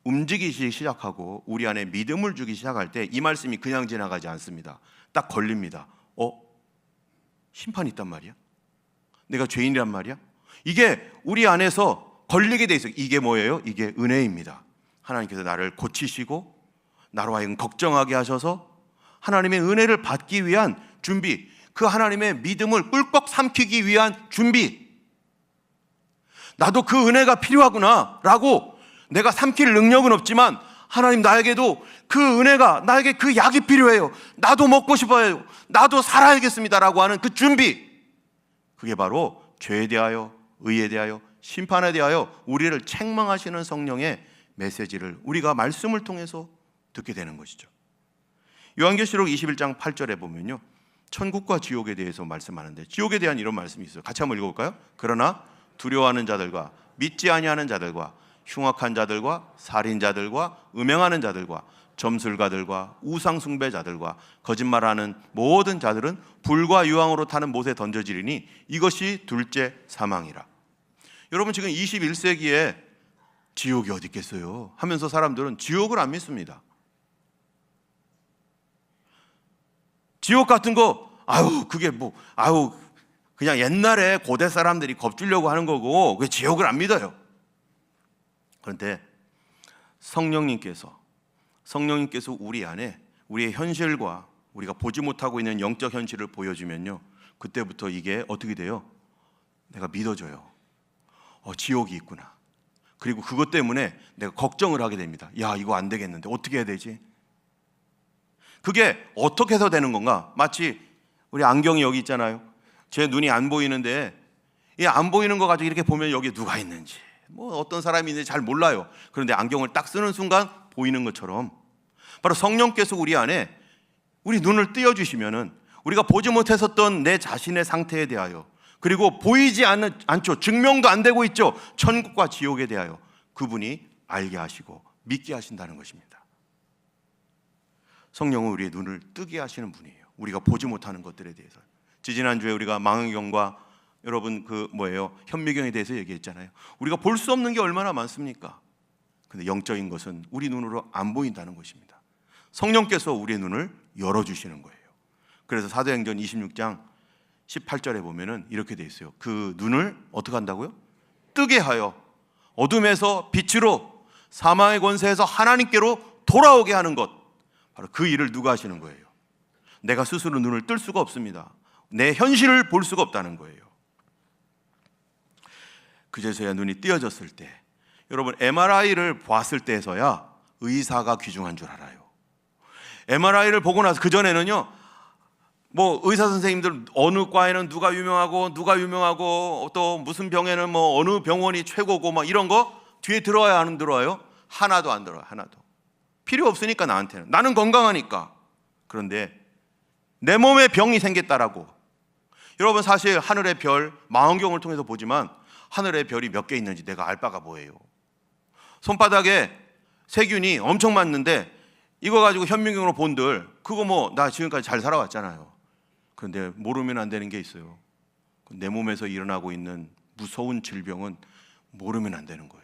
움직이기 시작하고 우리 안에 믿음을 주기 시작할 때 이 말씀이 그냥 지나가지 않습니다. 딱 걸립니다. 심판이 있단 말이야? 내가 죄인이란 말이야? 이게 우리 안에서 걸리게 돼 있어요. 이게 뭐예요? 이게 은혜입니다. 하나님께서 나를 고치시고 나로 하여금 걱정하게 하셔서 하나님의 은혜를 받기 위한 준비, 그 하나님의 믿음을 꿀꺽 삼키기 위한 준비. 나도 그 은혜가 필요하구나 라고 내가 삼킬 능력은 없지만 하나님 나에게도 그 은혜가, 나에게 그 약이 필요해요. 나도 먹고 싶어요. 나도 살아야겠습니다 라고 하는 그 준비. 그게 바로 죄에 대하여, 의에 대하여, 심판에 대하여 우리를 책망하시는 성령의 메시지를 우리가 말씀을 통해서 듣게 되는 것이죠. 요한계시록 21장 8절에 보면요, 천국과 지옥에 대해서 말씀하는데 지옥에 대한 이런 말씀이 있어요. 같이 한번 읽어볼까요? 그러나 두려워하는 자들과 믿지 아니하는 자들과 흉악한 자들과 살인자들과 음행하는 자들과 점술가들과 우상숭배자들과 거짓말하는 모든 자들은 불과 유황으로 타는 못에 던져지리니 이것이 둘째 사망이라. 여러분, 지금 21세기에 지옥이 어디 있겠어요? 하면서 사람들은 지옥을 안 믿습니다. 지옥 같은 거, 그게 뭐, 그냥 옛날에 고대 사람들이 겁주려고 하는 거고, 그 지옥을 안 믿어요. 그런데 성령님께서 우리 안에 우리의 현실과 우리가 보지 못하고 있는 영적 현실을 보여주면요, 그때부터 이게 어떻게 돼요? 내가 믿어져요. 지옥이 있구나. 그리고 그것 때문에 내가 걱정을 하게 됩니다. 야, 이거 안 되겠는데 어떻게 해야 되지? 그게 어떻게 해서 되는 건가? 마치 우리 안경이 여기 있잖아요. 제 눈이 안 보이는데 이 안 보이는 거 가지고 이렇게 보면 여기 누가 있는지, 뭐 어떤 사람이 있는지 잘 몰라요. 그런데 안경을 딱 쓰는 순간 보이는 것처럼 바로 성령께서 우리 안에 우리 눈을 띄워주시면은 우리가 보지 못했었던 내 자신의 상태에 대하여, 그리고 보이지 않죠. 증명도 안 되고 있죠. 천국과 지옥에 대하여 그분이 알게 하시고 믿게 하신다는 것입니다. 성령은 우리의 눈을 뜨게 하시는 분이에요. 우리가 보지 못하는 것들에 대해서. 지지난주에 우리가 망원경과 여러분 현미경에 대해서 얘기했잖아요. 우리가 볼 수 없는 게 얼마나 많습니까? 근데 영적인 것은 우리 눈으로 안 보인다는 것입니다. 성령께서 우리의 눈을 열어주시는 거예요. 그래서 사도행전 26장 18절에 보면은 이렇게 돼 있어요. 그 눈을 어떻게 한다고요? 뜨게 하여 어둠에서 빛으로, 사망의 권세에서 하나님께로 돌아오게 하는 것. 바로 그 일을 누가 하시는 거예요? 내가 스스로 눈을 뜰 수가 없습니다. 내 현실을 볼 수가 없다는 거예요. 그제서야 눈이 띄어졌을 때, 여러분 MRI를 봤을 때에서야 의사가 귀중한 줄 알아요. MRI를 보고 나서, 그전에는요, 의사 선생님들 어느 과에는 누가 유명하고 또 무슨 병에는 어느 병원이 최고고 이런 거 뒤에 들어와야 안 들어와요? 하나도 안 들어와요. 하나도. 필요 없으니까 나한테는. 나는 건강하니까. 그런데 내 몸에 병이 생겼다라고. 여러분, 사실 하늘의 별, 망원경을 통해서 보지만 하늘의 별이 몇 개 있는지 내가 알 바가 뭐예요? 손바닥에 세균이 엄청 많는데 이거 가지고 현미경으로 본들, 그거 나 지금까지 잘 살아왔잖아요. 그런데 모르면 안 되는 게 있어요. 내 몸에서 일어나고 있는 무서운 질병은 모르면 안 되는 거예요.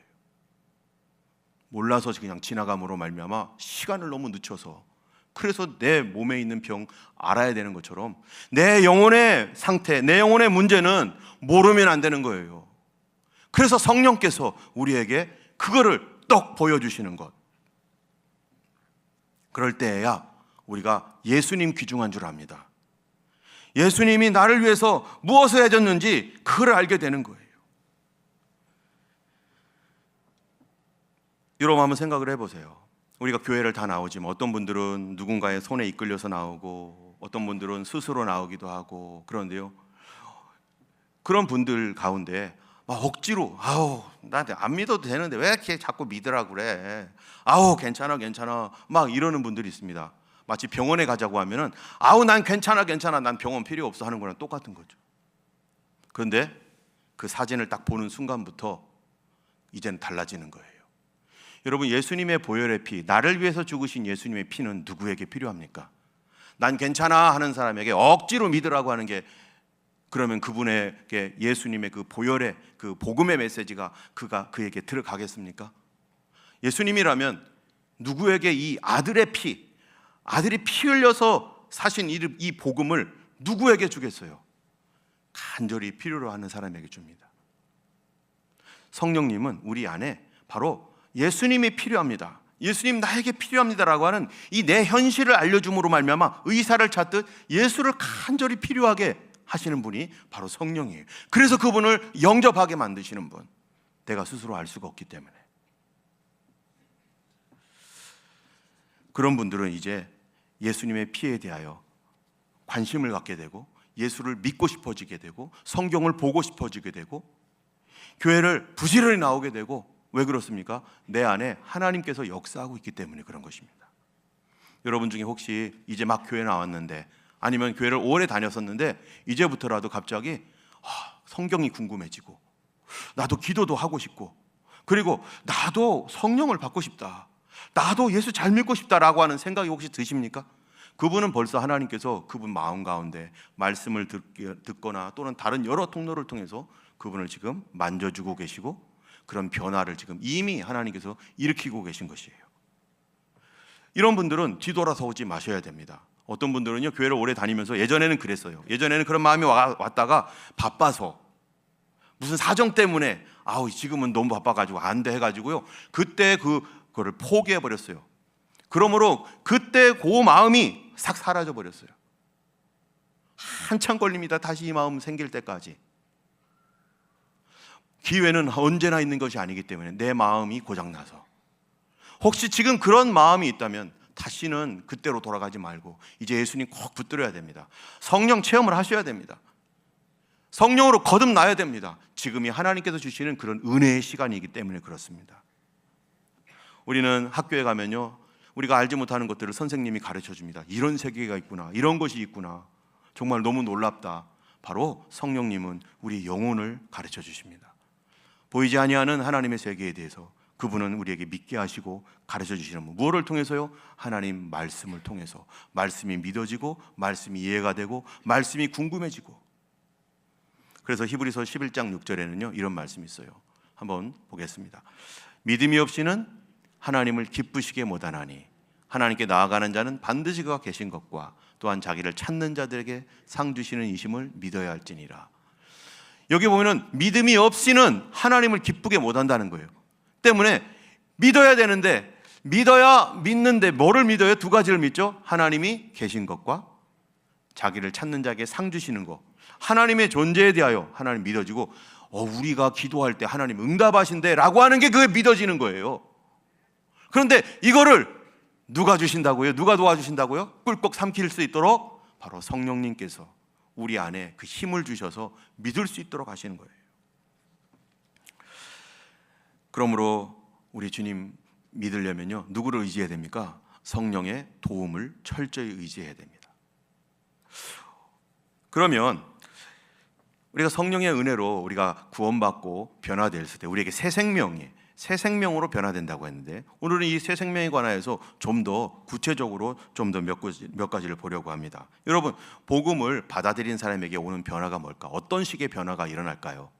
몰라서 그냥 지나감으로 말미암아 시간을 너무 늦춰서, 그래서 내 몸에 있는 병 알아야 되는 것처럼 내 영혼의 상태, 내 영혼의 문제는 모르면 안 되는 거예요. 그래서 성령께서 우리에게 그거를 떡 보여주시는 것. 그럴 때에야 우리가 예수님 귀중한 줄 압니다. 예수님이 나를 위해서 무엇을 해줬는지 그걸 알게 되는 거예요. 여러분, 한번 생각을 해보세요. 우리가 교회를 다 나오지만 어떤 분들은 누군가의 손에 이끌려서 나오고 어떤 분들은 스스로 나오기도 하고 그런데요, 그런 분들 가운데 억지로 나한테 안 믿어도 되는데 왜 이렇게 자꾸 믿으라고 그래, 괜찮아 이러는 분들이 있습니다. 마치 병원에 가자고 하면은 난 괜찮아 난 병원 필요 없어 하는 거랑 똑같은 거죠. 그런데 그 사진을 딱 보는 순간부터 이제는 달라지는 거예요. 여러분, 예수님의 보혈의 피, 나를 위해서 죽으신 예수님의 피는 누구에게 필요합니까? 난 괜찮아 하는 사람에게 억지로 믿으라고 하는 게, 그러면 그분에게 예수님의 그 보혈의 그 복음의 메시지가 그에게 들어가겠습니까? 예수님이라면 누구에게 이 아들의 피, 아들이 피 흘려서 사신 이 복음을 누구에게 주겠어요? 간절히 필요로 하는 사람에게 줍니다. 성령님은 우리 안에 바로 예수님이 필요합니다. 예수님 나에게 필요합니다라고 하는 이 내 현실을 알려줌으로 말미암아 의사를 찾듯 예수를 간절히 필요하게 하시는 분이 바로 성령이에요. 그래서 그분을 영접하게 만드시는 분, 내가 스스로 알 수가 없기 때문에. 그런 분들은 이제 예수님의 피에 대하여 관심을 갖게 되고 예수를 믿고 싶어지게 되고 성경을 보고 싶어지게 되고 교회를 부지런히 나오게 되고, 왜 그렇습니까? 내 안에 하나님께서 역사하고 있기 때문에 그런 것입니다. 여러분 중에 혹시 이제 막 교회 나왔는데, 아니면 교회를 오래 다녔었는데 이제부터라도 갑자기 성경이 궁금해지고 나도 기도도 하고 싶고, 그리고 나도 성령을 받고 싶다, 나도 예수 잘 믿고 싶다라고 하는 생각이 혹시 드십니까? 그분은 벌써 하나님께서 그분 마음 가운데 말씀을 듣거나 또는 다른 여러 통로를 통해서 그분을 지금 만져주고 계시고 그런 변화를 지금 이미 하나님께서 일으키고 계신 것이에요. 이런 분들은 뒤돌아서 오지 마셔야 됩니다. 어떤 분들은요, 교회를 오래 다니면서 예전에는 그랬어요. 예전에는 그런 마음이 왔다가 바빠서 무슨 사정 때문에 지금은 너무 바빠가지고 안 돼 해가지고요, 그때 그거를 포기해 버렸어요. 그러므로 그때 그 마음이 싹 사라져 버렸어요. 한참 걸립니다. 다시 이 마음 생길 때까지. 기회는 언제나 있는 것이 아니기 때문에 내 마음이 고장나서, 혹시 지금 그런 마음이 있다면 다시는 그때로 돌아가지 말고 이제 예수님 꼭 붙들어야 됩니다. 성령 체험을 하셔야 됩니다. 성령으로 거듭나야 됩니다. 지금이 하나님께서 주시는 그런 은혜의 시간이기 때문에 그렇습니다. 우리는 학교에 가면요, 우리가 알지 못하는 것들을 선생님이 가르쳐 줍니다. 이런 세계가 있구나, 이런 것이 있구나, 정말 너무 놀랍다. 바로 성령님은 우리 영혼을 가르쳐 주십니다. 보이지 아니하는 하나님의 세계에 대해서 그분은 우리에게 믿게 하시고 가르쳐 주시는 분. 무엇을 통해서요? 하나님 말씀을 통해서. 말씀이 믿어지고 말씀이 이해가 되고 말씀이 궁금해지고. 그래서 히브리서 11장 6절에는요 이런 말씀이 있어요. 한번 보겠습니다. 믿음이 없이는 하나님을 기쁘시게 못하나니 하나님께 나아가는 자는 반드시 그가 계신 것과 또한 자기를 찾는 자들에게 상 주시는 이심을 믿어야 할지니라. 여기 보면은 믿음이 없이는 하나님을 기쁘게 못한다는 거예요. 때문에 믿어야 되는데, 믿는데 뭐를 믿어요? 두 가지를 믿죠. 하나님이 계신 것과 자기를 찾는 자에게 상 주시는 것. 하나님의 존재에 대하여 하나님 믿어지고, 우리가 기도할 때 하나님 응답하신대 라고 하는 게 그게 믿어지는 거예요. 그런데 이거를 누가 주신다고요? 누가 도와주신다고요? 꿀꺽 삼킬 수 있도록 바로 성령님께서 우리 안에 그 힘을 주셔서 믿을 수 있도록 하시는 거예요. 그러므로 우리 주님 믿으려면요, 누구를 의지해야 됩니까? 성령의 도움을 철저히 의지해야 됩니다. 그러면 우리가 성령의 은혜로 우리가 구원받고 변화됐을 때 우리에게 새 생명으로 변화된다고 했는데, 오늘은 이 새 생명에 관하여서 좀 더 구체적으로 좀 더 몇 가지를 보려고 합니다. 여러분, 복음을 받아들인 사람에게 오는 변화가 뭘까? 어떤 식의 변화가 일어날까요?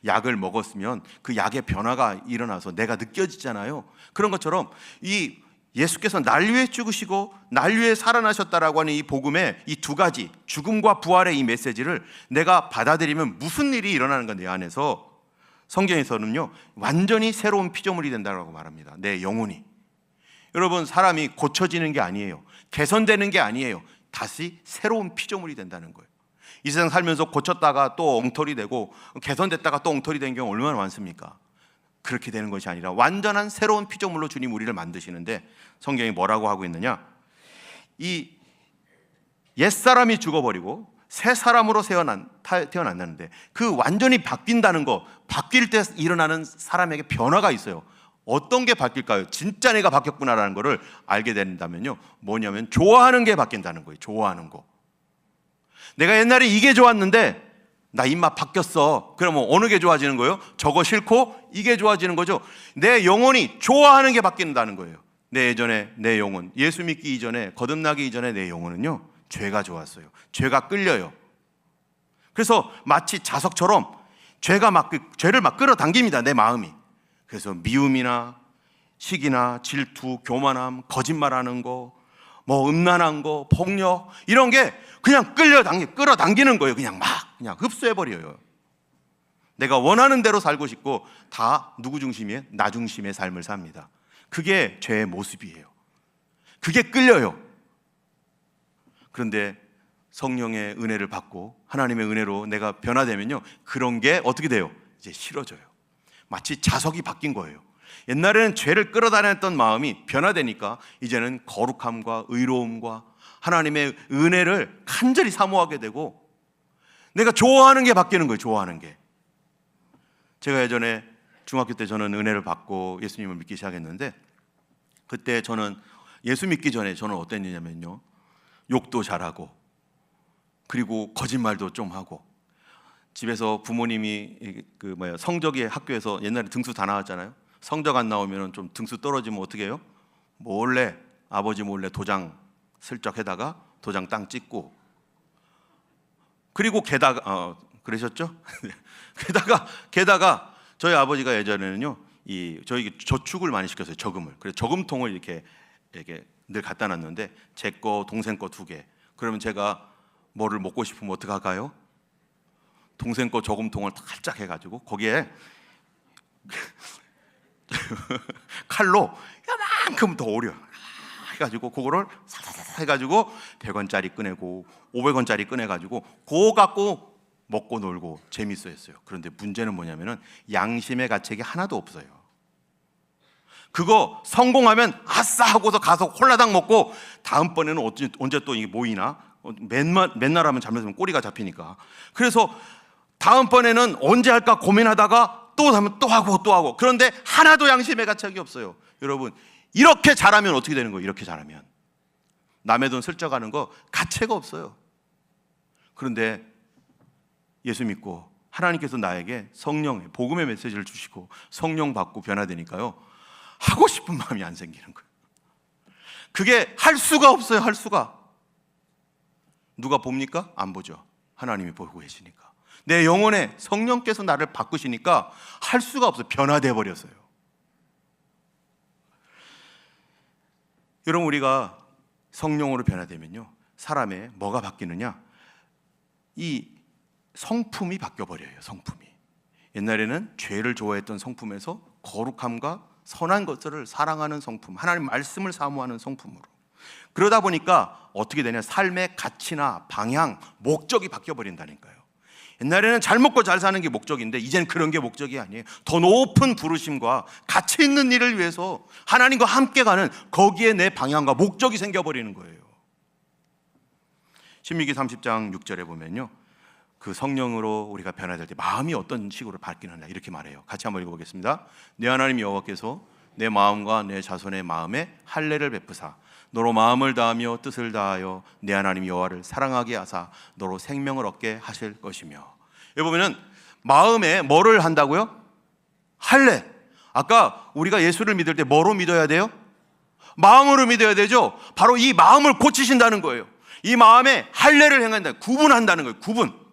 약을 먹었으면 그 약의 변화가 일어나서 내가 느껴지잖아요. 그런 것처럼 이 예수께서 날 위해 죽으시고 날 위해 살아나셨다라고 하는 이 복음의 이 두 가지, 죽음과 부활의 이 메시지를 내가 받아들이면 무슨 일이 일어나는 건 내 안에서, 성경에서는요 완전히 새로운 피조물이 된다고 말합니다. 내 영혼이. 여러분, 사람이 고쳐지는 게 아니에요. 개선되는 게 아니에요. 다시 새로운 피조물이 된다는 거예요. 이 세상 살면서 고쳤다가 또 엉터리 되고 개선됐다가 또 엉터리 되는 경우 얼마나 많습니까? 그렇게 되는 것이 아니라 완전한 새로운 피조물로 주님 우리를 만드시는데, 성경이 뭐라고 하고 있느냐? 이 옛사람이 죽어버리고 새 사람으로 태어난다는데, 그 완전히 바뀐다는 거, 바뀔 때 일어나는 사람에게 변화가 있어요. 어떤 게 바뀔까요? 진짜 내가 바뀌었구나라는 거를 알게 된다면요, 뭐냐면 좋아하는 게 바뀐다는 거예요. 좋아하는 거. 내가 옛날에 이게 좋았는데 나 입맛 바뀌었어. 그러면 어느 게 좋아지는 거예요? 저거 싫고 이게 좋아지는 거죠. 내 영혼이 좋아하는 게 바뀐다는 거예요. 내 영혼, 예수 믿기 이전에, 거듭나기 이전에 내 영혼은요 죄가 좋았어요. 죄가 끌려요. 그래서 마치 자석처럼 죄를 막 끌어당깁니다, 내 마음이. 그래서 미움이나 시기나 질투, 교만함, 거짓말하는 거, 뭐 음란한 거, 폭력, 이런 게 그냥 끌어당기는 거예요. 그냥 흡수해버려요. 내가 원하는 대로 살고 싶고 다 누구 중심이에요? 나 중심의 삶을 삽니다. 그게 죄의 모습이에요. 그게 끌려요. 그런데 성령의 은혜를 받고 하나님의 은혜로 내가 변화되면요, 그런 게 어떻게 돼요? 이제 싫어져요. 마치 자석이 바뀐 거예요. 옛날에는 죄를 끌어다녔던 마음이 변화되니까 이제는 거룩함과 의로움과 하나님의 은혜를 간절히 사모하게 되고 내가 좋아하는 게 바뀌는 거예요. 좋아하는 게. 제가 예전에 중학교 때 저는 은혜를 받고 예수님을 믿기 시작했는데, 그때 저는 예수 믿기 전에 저는 어땠냐면요, 욕도 잘하고 그리고 거짓말도 좀 하고, 집에서 부모님이 성적이 학교에서 옛날에 등수 다 나왔잖아요. 성적 안 나오면 좀 등수 떨어지면 어떻게 해요? 몰래, 아버지 몰래 도장 슬쩍 해다가 도장 땅 찍고, 그리고 게다가 그러셨죠? 게다가 저희 아버지가 예전에는요, 저희 저축을 많이 시켰어요. 저금을. 그래서 저금통을 이렇게 늘 갖다 놨는데 제 거, 동생 거 2개. 그러면 제가 뭐를 먹고 싶으면 어떻게 할까요? 동생 거 저금통을 살짝 해가지고 거기에 칼로 요만큼 더 오려 해가지고 그거를 사사사 해가지고 100원짜리 꺼내고 500원짜리 꺼내가지고 그거 갖고 먹고 놀고 재밌어 했어요. 그런데 문제는 뭐냐면은 양심의 가책이 하나도 없어요. 그거 성공하면 아싸 하고서 가서 홀라당 먹고 다음번에는 언제 또 이게 모이나, 맨날 하면 잘못하면 꼬리가 잡히니까. 그래서 다음번에는 언제 할까 고민하다가 또 하면 또 하고. 그런데 하나도 양심의 가책이 없어요. 여러분, 이렇게 잘하면 어떻게 되는 거예요? 이렇게 잘하면 남의 돈 슬쩍 하는 거 가책 없어요. 그런데 예수 믿고 하나님께서 나에게 성령의 복음의 메시지를 주시고 성령 받고 변화되니까요, 하고 싶은 마음이 안 생기는 거예요. 그게 할 수가 없어요. 할 수가. 누가 봅니까? 안 보죠. 하나님이 보고 계시니까. 내 영혼에 성령께서 나를 바꾸시니까 할 수가 없어요. 변화돼 버렸어요. 여러분, 우리가 성령으로 변화되면요, 사람의 뭐가 바뀌느냐? 이 성품이 바뀌어버려요. 성품이. 옛날에는 죄를 좋아했던 성품에서 거룩함과 선한 것들을 사랑하는 성품, 하나님 말씀을 사모하는 성품으로. 그러다 보니까 어떻게 되냐? 삶의 가치나 방향, 목적이 바뀌어버린다니까요. 옛날에는 잘 먹고 잘 사는 게 목적인데 이제는 그런 게 목적이 아니에요. 더 높은 부르심과 가치 있는 일을 위해서 하나님과 함께 가는, 거기에 내 방향과 목적이 생겨버리는 거예요. 신명기 30장 6절에 보면요, 그 성령으로 우리가 변화될 때 마음이 어떤 식으로 바뀌느냐 이렇게 말해요. 같이 한번 읽어보겠습니다. 내 하나님 여호와께서 내 마음과 내 자손의 마음에 할례를 베푸사 너로 마음을 다하며 뜻을 다하여 내 하나님 여호와를 사랑하게 하사 너로 생명을 얻게 하실 것이며. 여기 보면은 마음에 뭐를 한다고요? 할례. 아까 우리가 예수를 믿을 때 뭐로 믿어야 돼요? 마음으로 믿어야 되죠. 바로 이 마음을 고치신다는 거예요. 이 마음에 할례를 행한다. 구분한다는 거예요. 구분.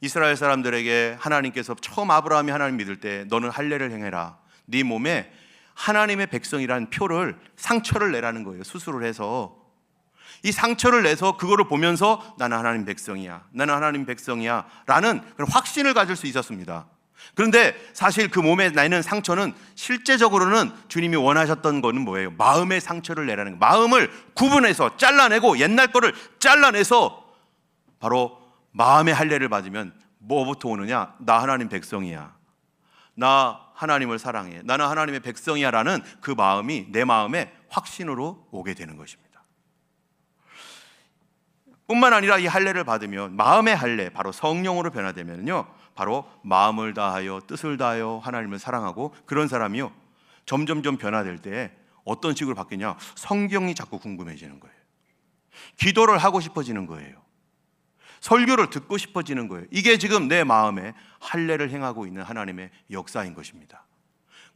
이스라엘 사람들에게 하나님께서 처음 아브라함이 하나님 믿을 때 너는 할례를 행해라. 네 몸에 하나님의 백성이라는 표를, 상처를 내라는 거예요. 수술을 해서. 이 상처를 내서 그거를 보면서 나는 하나님 백성이야, 나는 하나님 백성이야 라는 그런 확신을 가질 수 있었습니다. 그런데 사실 그 몸에 나는 상처는 실제적으로는 주님이 원하셨던 거는 뭐예요? 마음의 상처를 내라는 거예요. 마음을 구분해서 잘라내고 옛날 거를 잘라내서 바로 마음의 할례를 받으면 뭐부터 오느냐? 나 하나님 백성이야, 나 하나님을 사랑해, 나는 하나님의 백성이야 라는 그 마음이 내 마음에 확신으로 오게 되는 것입니다. 뿐만 아니라 이 할례를 받으면 마음의 할례, 바로 성령으로 변화되면요, 바로 마음을 다하여 뜻을 다하여 하나님을 사랑하고, 그런 사람이요 점점점 변화될 때 어떤 식으로 바뀌냐? 성경이 자꾸 궁금해지는 거예요. 기도를 하고 싶어지는 거예요. 설교를 듣고 싶어지는 거예요. 이게 지금 내 마음에 할례를 행하고 있는 하나님의 역사인 것입니다.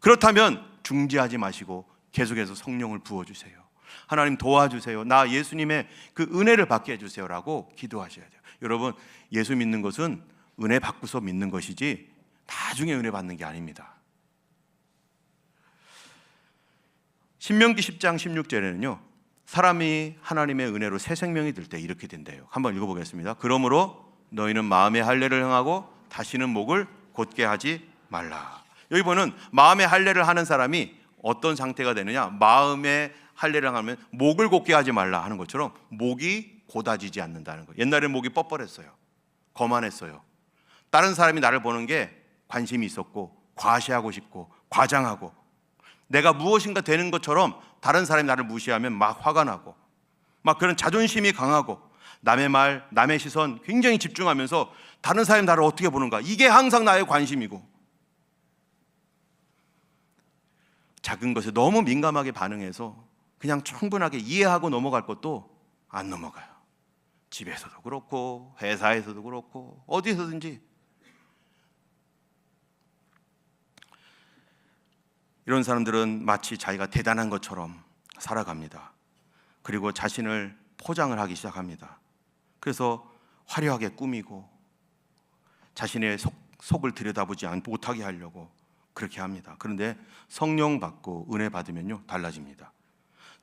그렇다면 중지하지 마시고 계속해서 성령을 부어주세요. 하나님 도와주세요. 나 예수님의 그 은혜를 받게 해주세요 라고 기도하셔야 돼요. 여러분, 예수 믿는 것은 은혜 받고서 믿는 것이지 나중에 은혜 받는 게 아닙니다. 신명기 10장 16절에는요 사람이 하나님의 은혜로 새 생명이 들 때 이렇게 된대요. 한번 읽어보겠습니다. 그러므로 너희는 마음의 할례를 행하고 다시는 목을 곧게 하지 말라. 여기 보는 마음의 할례를 하는 사람이 어떤 상태가 되느냐? 마음의 할례를 하면 목을 곧게 하지 말라 하는 것처럼 목이 곧아지지 않는다는 거예요. 옛날에는 목이 뻣뻣했어요. 거만했어요. 다른 사람이 나를 보는 게 관심이 있었고 과시하고 싶고 과장하고 내가 무엇인가 되는 것처럼 다른 사람이 나를 무시하면 막 화가 나고 막 그런 자존심이 강하고 남의 말, 남의 시선 굉장히 집중하면서 다른 사람이 나를 어떻게 보는가, 이게 항상 나의 관심이고, 작은 것에 너무 민감하게 반응해서 그냥 충분하게 이해하고 넘어갈 것도 안 넘어가요. 집에서도 그렇고 회사에서도 그렇고 어디서든지. 이런 사람들은 마치 자기가 대단한 것처럼 살아갑니다. 그리고 자신을 포장을 하기 시작합니다. 그래서 화려하게 꾸미고 자신의 속을 들여다보지 못하게 하려고 그렇게 합니다. 그런데 성령 받고 은혜 받으면요, 달라집니다.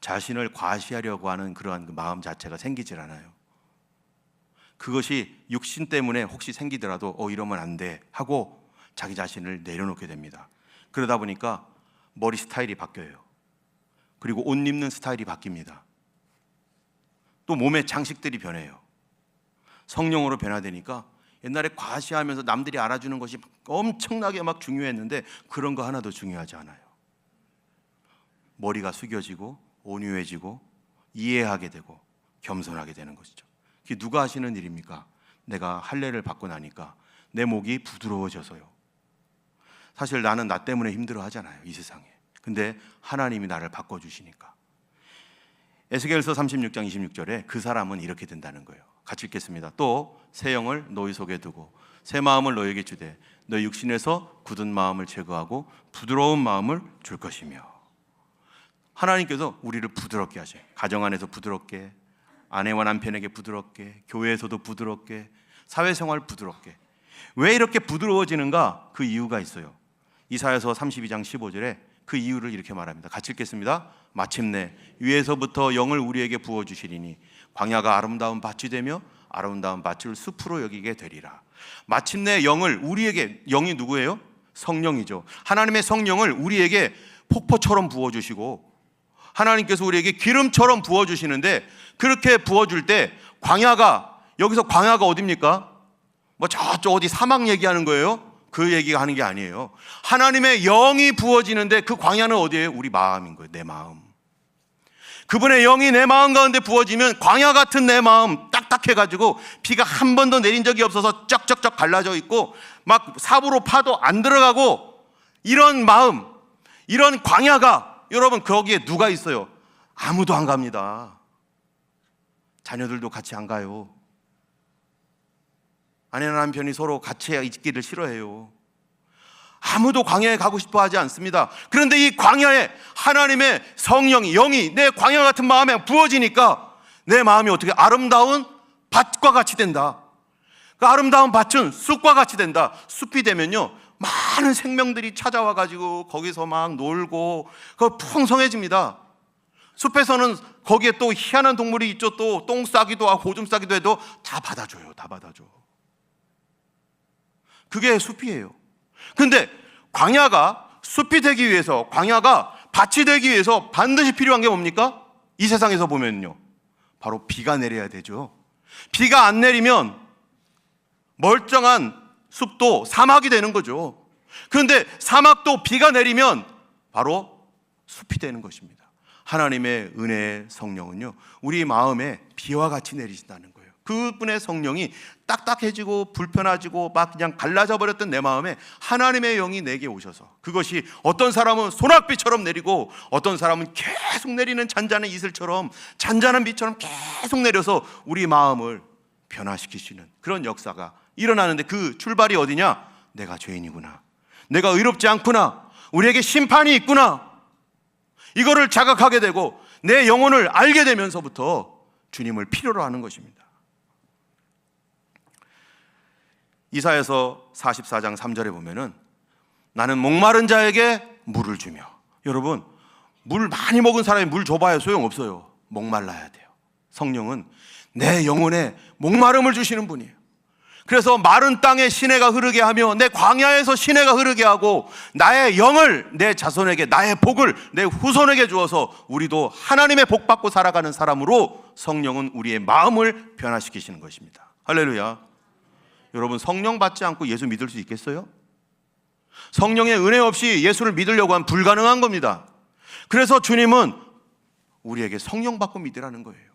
자신을 과시하려고 하는 그러한 그 마음 자체가 생기질 않아요. 그것이 육신 때문에 혹시 생기더라도 이러면 안 돼 하고 자기 자신을 내려놓게 됩니다. 그러다 보니까 머리 스타일이 바뀌어요. 그리고 옷 입는 스타일이 바뀝니다. 또 몸의 장식들이 변해요. 성령으로 변화되니까 옛날에 과시하면서 남들이 알아주는 것이 엄청나게 막 중요했는데 그런 거 하나도 중요하지 않아요. 머리가 숙여지고 온유해지고 이해하게 되고 겸손하게 되는 것이죠. 그게 누가 하시는 일입니까? 내가 할례를 받고 나니까 내 목이 부드러워져서요. 사실 나는 나 때문에 힘들어 하잖아요, 이 세상에. 근데 하나님이 나를 바꿔주시니까. 에스겔서 36장 26절에 그 사람은 이렇게 된다는 거예요. 같이 읽겠습니다. 또 새 영을 너희 속에 두고 새 마음을 너희에게 주되 너희 육신에서 굳은 마음을 제거하고 부드러운 마음을 줄 것이며. 하나님께서 우리를 부드럽게 하셔요. 가정 안에서 부드럽게, 아내와 남편에게 부드럽게, 교회에서도 부드럽게, 사회생활 부드럽게. 왜 이렇게 부드러워지는가? 그 이유가 있어요. 이사야서 32장 15절에 그 이유를 이렇게 말합니다. 같이 읽겠습니다. 마침내 위에서부터 영을 우리에게 부어주시리니 광야가 아름다운 밭이 되며 아름다운 밭을 숲으로 여기게 되리라. 마침내 영을 우리에게, 영이 누구예요? 성령이죠. 하나님의 성령을 우리에게 폭포처럼 부어주시고 하나님께서 우리에게 기름처럼 부어주시는데, 그렇게 부어줄 때 광야가, 여기서 광야가 어디입니까? 뭐 저쪽 어디 사막 얘기하는 거예요? 그 얘기가 하는 게 아니에요. 하나님의 영이 부어지는데 그 광야는 어디예요? 우리 마음인 거예요. 내 마음. 그분의 영이 내 마음 가운데 부어지면 광야 같은 내 마음 딱딱해가지고 비가 한 번도 내린 적이 없어서 쩍쩍쩍 갈라져 있고 막 삽으로 파도 안 들어가고 이런 마음, 이런 광야가, 여러분 거기에 누가 있어요? 아무도 안 갑니다. 자녀들도 같이 안 가요. 아내나 남편이 서로 같이 있기를 싫어해요. 아무도 광야에 가고 싶어 하지 않습니다. 그런데 이 광야에 하나님의 성령이, 영이 내 광야 같은 마음에 부어지니까 내 마음이 어떻게 아름다운 밭과 같이 된다. 그 아름다운 밭은 숲과 같이 된다. 숲이 되면요, 많은 생명들이 찾아와가지고 거기서 막 놀고 풍성해집니다. 숲에서는 거기에 또 희한한 동물이 있죠. 또 똥 싸기도 하고 오줌 싸기도 해도 다 받아줘요. 다 받아줘. 그게 숲이에요. 근데 광야가 숲이 되기 위해서, 광야가 밭이 되기 위해서 반드시 필요한 게 뭡니까? 이 세상에서 보면요, 바로 비가 내려야 되죠. 비가 안 내리면 멀쩡한 숲도 사막이 되는 거죠. 그런데 사막도 비가 내리면 바로 숲이 되는 것입니다. 하나님의 은혜의 성령은요, 우리 마음에 비와 같이 내리신다는 거예요. 그분의 성령이 딱딱해지고 불편해지고 막 그냥 갈라져 버렸던 내 마음에 하나님의 영이 내게 오셔서, 그것이 어떤 사람은 소낙비처럼 내리고 어떤 사람은 계속 내리는 잔잔한 이슬처럼, 잔잔한 비처럼 계속 내려서 우리 마음을 변화시키시는 그런 역사가 일어나는데, 그 출발이 어디냐? 내가 죄인이구나, 내가 의롭지 않구나, 우리에게 심판이 있구나, 이거를 자각하게 되고 내 영혼을 알게 되면서부터 주님을 필요로 하는 것입니다. 이사야서 44장 3절에 보면은 나는 목마른 자에게 물을 주며, 여러분 물 많이 먹은 사람이 물 줘봐야 소용없어요. 목말라야 돼요. 성령은 내 영혼에 목마름을 주시는 분이에요. 그래서 마른 땅에 시내가 흐르게 하며 내 광야에서 시내가 흐르게 하고 나의 영을 내 자손에게, 나의 복을 내 후손에게 주어서 우리도 하나님의 복 받고 살아가는 사람으로 성령은 우리의 마음을 변화시키시는 것입니다. 할렐루야. 여러분, 성령 받지 않고 예수 믿을 수 있겠어요? 성령의 은혜 없이 예수를 믿으려고 하면 불가능한 겁니다. 그래서 주님은 우리에게 성령 받고 믿으라는 거예요.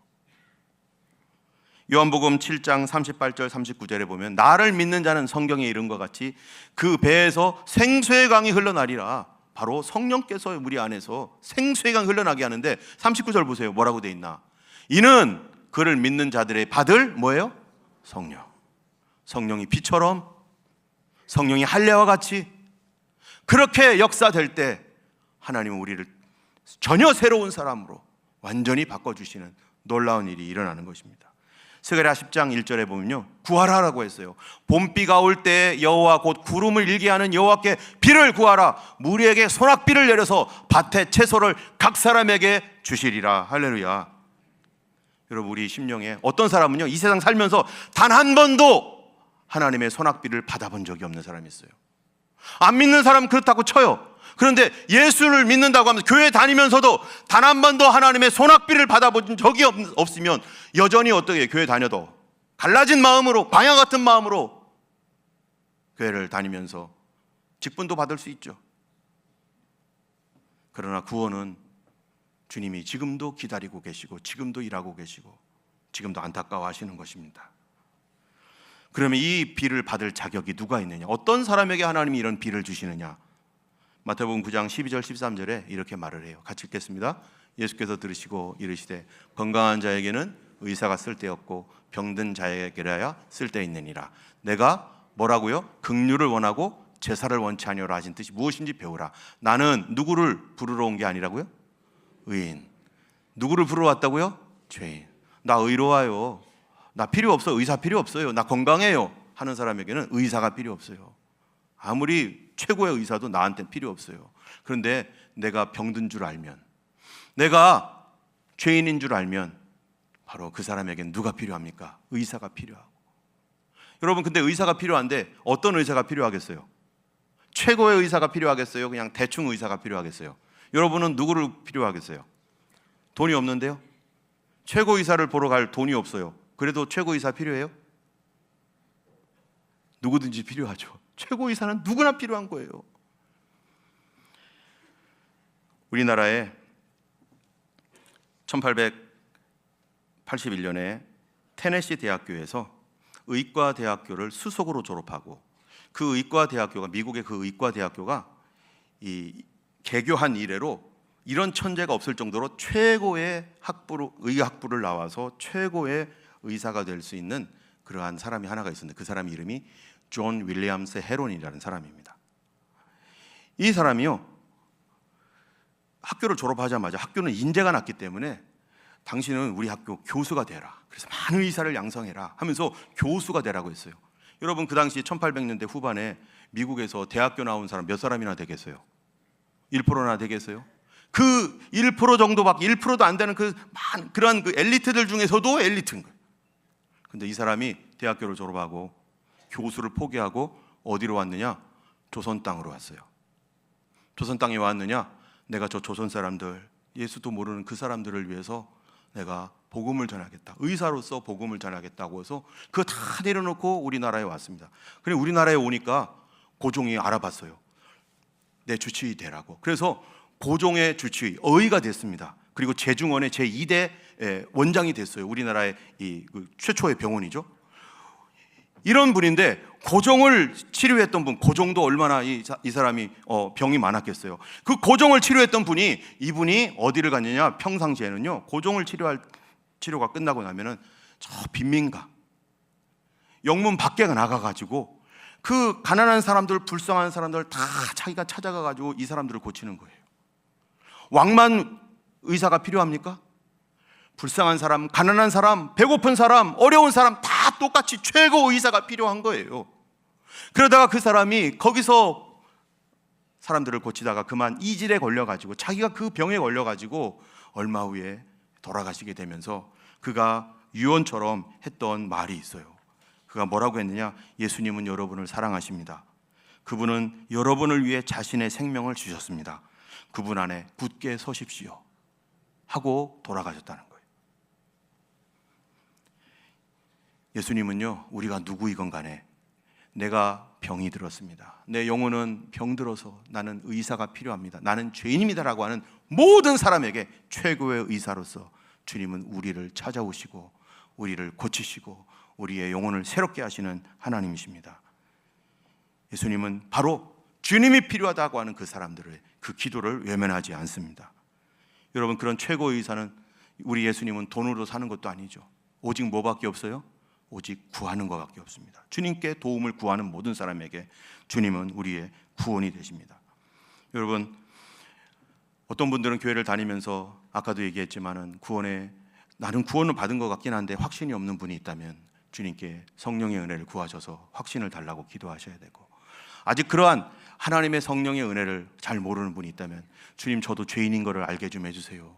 요한복음 7장 38절 39절에 보면 나를 믿는 자는 성경에 이른 것 같이 그 배에서 생수의 강이 흘러나리라. 바로 성령께서 우리 안에서 생수의 강이 흘러나게 하는데 39절 보세요. 뭐라고 돼 있나? 이는 그를 믿는 자들의 받을 뭐예요? 성령. 성령이 비처럼, 성령이 할례와 같이 그렇게 역사될 때 하나님은 우리를 전혀 새로운 사람으로 완전히 바꿔주시는 놀라운 일이 일어나는 것입니다. 스가랴 10장 1절에 보면요, 구하라라고 했어요. 봄비가 올 때 여호와 곧 구름을 일게 하는 여호와께 비를 구하라. 무리에게 소낙비를 내려서 밭의 채소를 각 사람에게 주시리라. 할렐루야. 여러분, 우리 심령에 어떤 사람은요, 이 세상 살면서 단 한 번도 하나님의 소낙비를 받아본 적이 없는 사람이 있어요. 안 믿는 사람은 그렇다고 쳐요. 그런데 예수를 믿는다고 하면서 교회 다니면서도 단 한 번도 하나님의 소낙비를 받아본 적이 없으면 여전히 어떻게 교회 다녀도 갈라진 마음으로, 광야 같은 마음으로 교회를 다니면서 직분도 받을 수 있죠. 그러나 구원은 주님이 지금도 기다리고 계시고 지금도 일하고 계시고 지금도 안타까워하시는 것입니다. 그러면 이 비를 받을 자격이 누가 있느냐? 어떤 사람에게 하나님이 이런 비를 주시느냐? 마태복음 9장 12절 13절에 이렇게 말을 해요. 같이 읽겠습니다. 예수께서 들으시고 이르시되 건강한 자에게는 의사가 쓸데없고 병든 자에게라야 쓸데있느니라. 내가 뭐라고요? 긍휼을 원하고 제사를 원치 아니오라 하신 뜻이 무엇인지 배우라. 나는 누구를 부르러 온 게 아니라고요? 의인. 누구를 부르러 왔다고요? 죄인. 나 의로워요. 나 필요 없어. 의사 필요 없어요. 나 건강해요 하는 사람에게는 의사가 필요 없어요. 아무리 최고의 의사도 나한테는 필요 없어요. 그런데 내가 병든 줄 알면, 내가 죄인인 줄 알면 바로 그 사람에게는 누가 필요합니까? 의사가 필요하고. 여러분, 근데 의사가 필요한데 어떤 의사가 필요하겠어요? 최고의 의사가 필요하겠어요? 그냥 대충 의사가 필요하겠어요? 여러분은 누구를 필요하겠어요? 돈이 없는데요? 최고 의사를 보러 갈 돈이 없어요. 그래도 최고 의사 필요해요? 누구든지 필요하죠. 최고 의사는 누구나 필요한 거예요. 우리나라에 1881년에 테네시 대학교에서 의과대학교를 수석으로 졸업하고 그 의과대학교가, 미국의 그 의과대학교가 이 개교한 이래로 이런 천재가 없을 정도로 최고의 학부로, 의학부를 나와서 최고의 의사가 될 수 있는 그러한 사람이 하나가 있었는데 그 사람 이름이 존 윌리엄스 헤론이라는 사람입니다. 이 사람이요, 학교를 졸업하자마자, 학교는 인재가 났기 때문에 당신은 우리 학교 교수가 되라. 그래서 많은 의사를 양성해라 하면서 교수가 되라고 했어요. 여러분, 그 당시 1800년대 후반에 미국에서 대학교 나온 사람 몇 사람이나 되겠어요? 1%나 되겠어요? 그 1% 정도밖에, 1%도 안 되는 그러한 그 엘리트들 중에서도 엘리트인 거예요. 근데 이 사람이 대학교를 졸업하고 교수를 포기하고 어디로 왔느냐? 조선 땅으로 왔어요. 조선 땅에 왔느냐? 내가 저 조선 사람들, 예수도 모르는 그 사람들을 위해서 내가 복음을 전하겠다. 의사로서 복음을 전하겠다고 해서 그거 다 내려놓고 우리나라에 왔습니다. 그리고 우리나라에 오니까 고종이 알아봤어요. 내 주치의 되라고. 그래서 고종의 주치의, 어의가 됐습니다. 그리고 제중원의 제2대 원장이 됐어요. 우리나라의 그 최초의 병원이죠. 이런 분인데 고종을 치료했던 분, 고종도 얼마나 이 사람이 병이 많았겠어요. 그 고종을 치료했던 분이, 이분이 어디를 갔느냐? 평상시에는요, 고종을 치료가 끝나고 나면은 저 빈민가 영문 밖에 나가가지고 그 가난한 사람들, 불쌍한 사람들 다 자기가 찾아가가지고 이 사람들을 고치는 거예요. 왕만 의사가 필요합니까? 불쌍한 사람, 가난한 사람, 배고픈 사람, 어려운 사람 다 똑같이 최고 의사가 필요한 거예요. 그러다가 그 사람이 거기서 사람들을 고치다가 그만 이질에 걸려가지고, 자기가 그 병에 걸려가지고 얼마 후에 돌아가시게 되면서 그가 유언처럼 했던 말이 있어요. 그가 뭐라고 했느냐? 예수님은 여러분을 사랑하십니다. 그분은 여러분을 위해 자신의 생명을 주셨습니다. 그분 안에 굳게 서십시오 하고 돌아가셨다는 거예요. 예수님은요, 우리가 누구이건 간에 내가 병이 들었습니다, 내 영혼은 병들어서 나는 의사가 필요합니다, 나는 죄인입니다라고 하는 모든 사람에게 최고의 의사로서 주님은 우리를 찾아오시고 우리를 고치시고 우리의 영혼을 새롭게 하시는 하나님이십니다. 예수님은 바로 주님이 필요하다고 하는 그 사람들의 그 기도를 외면하지 않습니다. 여러분, 그런 최고의 의사는 우리 예수님은 돈으로 사는 것도 아니죠. 오직 뭐밖에 없어요? 오직 구하는 것밖에 없습니다. 주님께 도움을 구하는 모든 사람에게 주님은 우리의 구원이 되십니다. 여러분, 어떤 분들은 교회를 다니면서 아까도 얘기했지만은 나는 구원을 받은 것 같긴 한데 확신이 없는 분이 있다면 주님께 성령의 은혜를 구하셔서 확신을 달라고 기도하셔야 되고, 아직 그러한 하나님의 성령의 은혜를 잘 모르는 분이 있다면 주님, 저도 죄인인 것을 알게 좀 해주세요.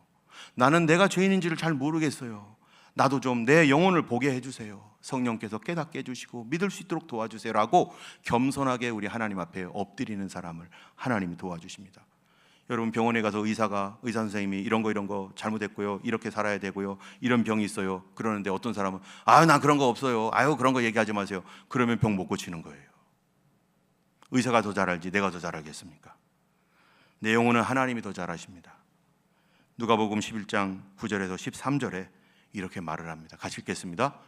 나는 내가 죄인인지를 잘 모르겠어요. 나도 좀 내 영혼을 보게 해주세요. 성령께서 깨닫게 해주시고 믿을 수 있도록 도와주세요 라고 겸손하게 우리 하나님 앞에 엎드리는 사람을 하나님이 도와주십니다. 여러분, 병원에 가서 의사 선생님이 이런 거 잘못했고요, 이렇게 살아야 되고요, 이런 병이 있어요 그러는데 어떤 사람은 난 그런 거 없어요, 그런 거 얘기하지 마세요. 그러면 병 못 고치는 거예요. 의사가 더 잘 알지 내가 더 잘 알겠습니까? 내 영혼은 하나님이 더 잘 아십니다. 누가복음 11장 9절에서 13절에 이렇게 말을 합니다. 같이 읽겠습니다.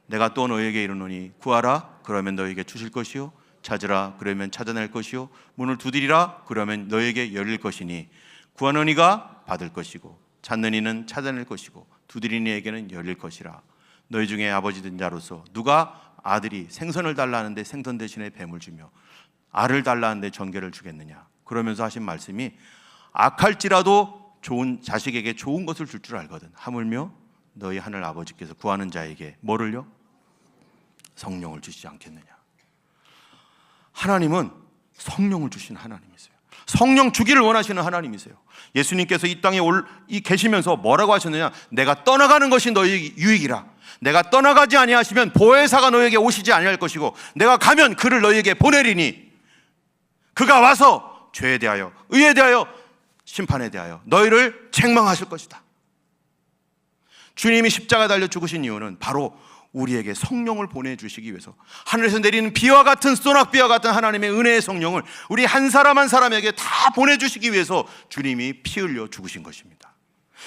내가 또 너희에게 이르노니 구하라 그러면 너희에게 주실 것이요, 찾으라 그러면 찾아낼 것이요, 문을 두드리라 그러면 너희에게 열릴 것이니 구하는 이가 받을 것이고 찾는 이는 찾아낼 것이고 두드리는 이에게는 열릴 것이라. 너희 중에 아버지 된 자로서 누가 아들이 생선을 달라 하는데 생선 대신에 뱀을 주며 알을 달라 하는데 전개를 주겠느냐. 그러면서 하신 말씀이 악할지라도 좋은 자식에게 좋은 것을 줄 줄 알거든 하물며 너희 하늘 아버지께서 구하는 자에게 뭐를요? 성령을 주시지 않겠느냐. 하나님은 성령을 주시는 하나님이세요. 성령 주기를 원하시는 하나님이세요. 예수님께서 이 땅에 계시면서 뭐라고 하셨느냐? 내가 떠나가는 것이 너희 유익이라. 내가 떠나가지 아니하시면 보혜사가 너희에게 오시지 아니할 것이고 내가 가면 그를 너희에게 보내리니 그가 와서 죄에 대하여 의에 대하여 심판에 대하여 너희를 책망하실 것이다. 주님이 십자가 달려 죽으신 이유는 바로 우리에게 성령을 보내주시기 위해서, 하늘에서 내리는 비와 같은 소낙비와 같은 하나님의 은혜의 성령을 우리 한 사람 한 사람에게 다 보내주시기 위해서 주님이 피 흘려 죽으신 것입니다.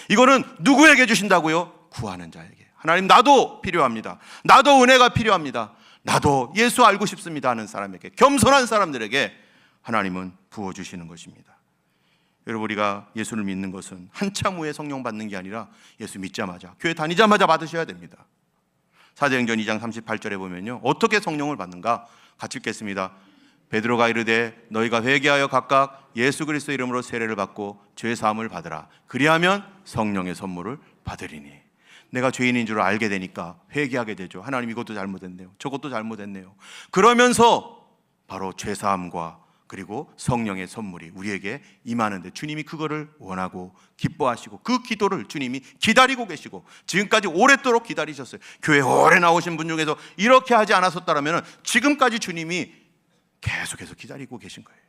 이거는 누구에게 주신다고요? 구하는 자에게. 하나님, 나도 필요합니다, 나도 은혜가 필요합니다, 나도 예수 알고 싶습니다 하는 사람에게, 겸손한 사람들에게 하나님은 부어주시는 것입니다. 여러분, 우리가 예수를 믿는 것은 한참 후에 성령 받는 게 아니라 예수 믿자마자, 교회 다니자마자 받으셔야 됩니다. 사도행전 2장 38절에 보면요, 어떻게 성령을 받는가? 같이 읽겠습니다. 베드로가 이르되 너희가 회개하여 각각 예수 그리스도 이름으로 세례를 받고 죄 사함을 받으라. 그리하면 성령의 선물을 받으리니. 내가 죄인인 줄 알게 되니까 회개하게 되죠. 하나님, 이것도 잘못했네요, 저것도 잘못했네요. 그러면서 바로 죄 사함과 그리고 성령의 선물이 우리에게 임하는데 주님이 그거를 원하고 기뻐하시고 그 기도를 주님이 기다리고 계시고 지금까지 오랫도록 기다리셨어요. 교회 오래 나오신 분 중에서 이렇게 하지 않았었다면 지금까지 주님이 계속해서 기다리고 계신 거예요.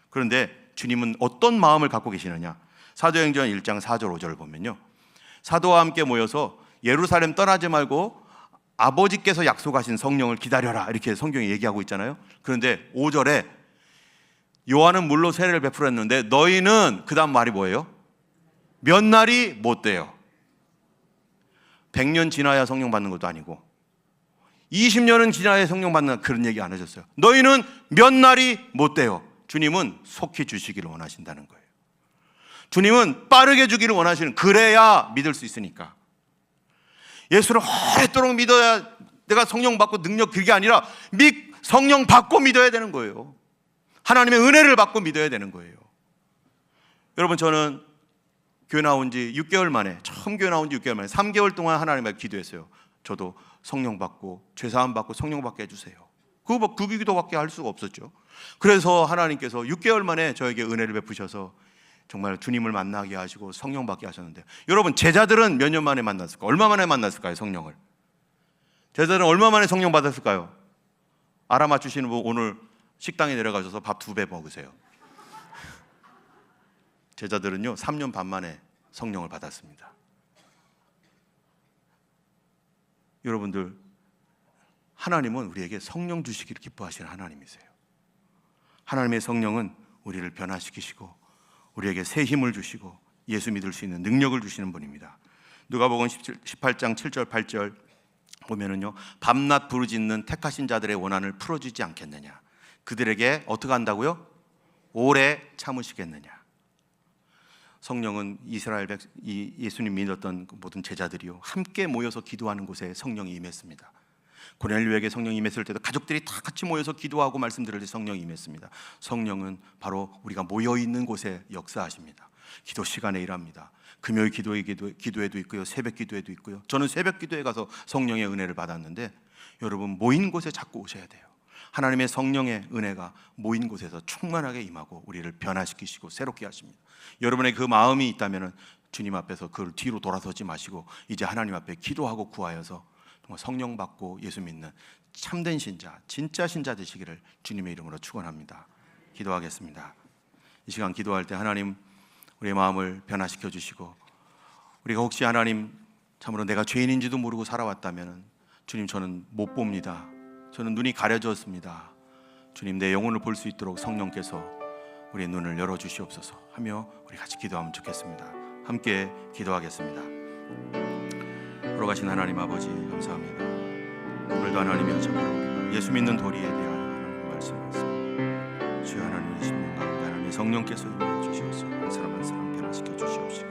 그런데 주님은 어떤 마음을 갖고 계시느냐? 사도행전 1장 4절 5절을 보면요, 사도와 함께 모여서 예루살렘 떠나지 말고 아버지께서 약속하신 성령을 기다려라 이렇게 성경이 얘기하고 있잖아요. 그런데 5절에 요한은 물로 세례를 베풀었는데 너희는, 그 다음 말이 뭐예요? 몇 날이 못 돼요. 100년 지나야 성령 받는 것도 아니고 20년은 지나야 성령 받는, 그런 얘기 안 하셨어요. 너희는 몇 날이 못 돼요. 주님은 속히 주시기를 원하신다는 거예요. 주님은 빠르게 주기를 원하시는, 그래야 믿을 수 있으니까. 예수를 오랫도록 믿어야 내가 성령 받고 능력, 그게 아니라 성령 받고 믿어야 되는 거예요. 하나님의 은혜를 받고 믿어야 되는 거예요. 여러분, 저는 교회 나온 지 6개월 만에, 처음 교회 나온 지 6개월 만에 3개월 동안 하나님께 기도했어요. 저도 성령 받고 죄사함 받고 성령 받게 해주세요. 그 기도밖에 할 수가 없었죠. 그래서 하나님께서 6개월 만에 저에게 은혜를 베푸셔서 정말 주님을 만나게 하시고 성령 받게 하셨는데, 여러분, 제자들은 몇 년 만에 만났을까요? 얼마 만에 만났을까요? 성령을. 제자들은 얼마 만에 성령 받았을까요? 알아맞추시는 분 오늘 식당에 내려가셔서 밥 2배 먹으세요. 제자들은요 3년 반 만에 성령을 받았습니다. 여러분들, 하나님은 우리에게 성령 주시기를 기뻐하시는 하나님이세요. 하나님의 성령은 우리를 변화시키시고 우리에게 새 힘을 주시고 예수 믿을 수 있는 능력을 주시는 분입니다. 누가복음 18장 7절 8절 보면은요, 밤낮 부르짖는 택하신 자들의 원한을 풀어주지 않겠느냐, 그들에게 어떻게 한다고요? 오래 참으시겠느냐. 성령은 예수님 믿었던 모든 제자들이요 함께 모여서 기도하는 곳에 성령이 임했습니다. 고넬료에게 성령이 임했을 때도 가족들이 다 같이 모여서 기도하고 말씀드릴 때 성령이 임했습니다. 성령은 바로 우리가 모여있는 곳에 역사하십니다. 기도 시간에 일합니다. 금요일 기도회도 있고요, 새벽 기도회도 있고요. 저는 새벽 기도회 가서 성령의 은혜를 받았는데, 여러분 모인 곳에 자꾸 오셔야 돼요. 하나님의 성령의 은혜가 모인 곳에서 충만하게 임하고 우리를 변화시키시고 새롭게 하십니다. 여러분의 그 마음이 있다면 주님 앞에서 그걸 뒤로 돌아서지 마시고 이제 하나님 앞에 기도하고 구하여서 정말 성령 받고 예수 믿는 참된 신자, 진짜 신자 되시기를 주님의 이름으로 축원합니다. 기도하겠습니다. 이 시간 기도할 때 하나님 우리의 마음을 변화시켜 주시고, 우리가 혹시 하나님 참으로 내가 죄인인지도 모르고 살아왔다면 주님, 저는 못 봅니다. 저는 눈이 가려졌습니다. 주님, 내 영혼을 볼 수 있도록 성령께서 우리의 눈을 열어주시옵소서 하며 우리 같이 기도하면 좋겠습니다. 함께 기도하겠습니다. 걸어가신 하나님 아버지 감사합니다. 오늘도 하나님의 참으로 예수 믿는 도리에 대하여 하나님 말씀하셨습니다. 주여, 하나님의 심령 가운데 하나님의 성령께서 임하여 주시옵소서. 한 사람 한 사람 변화시켜 주시옵시고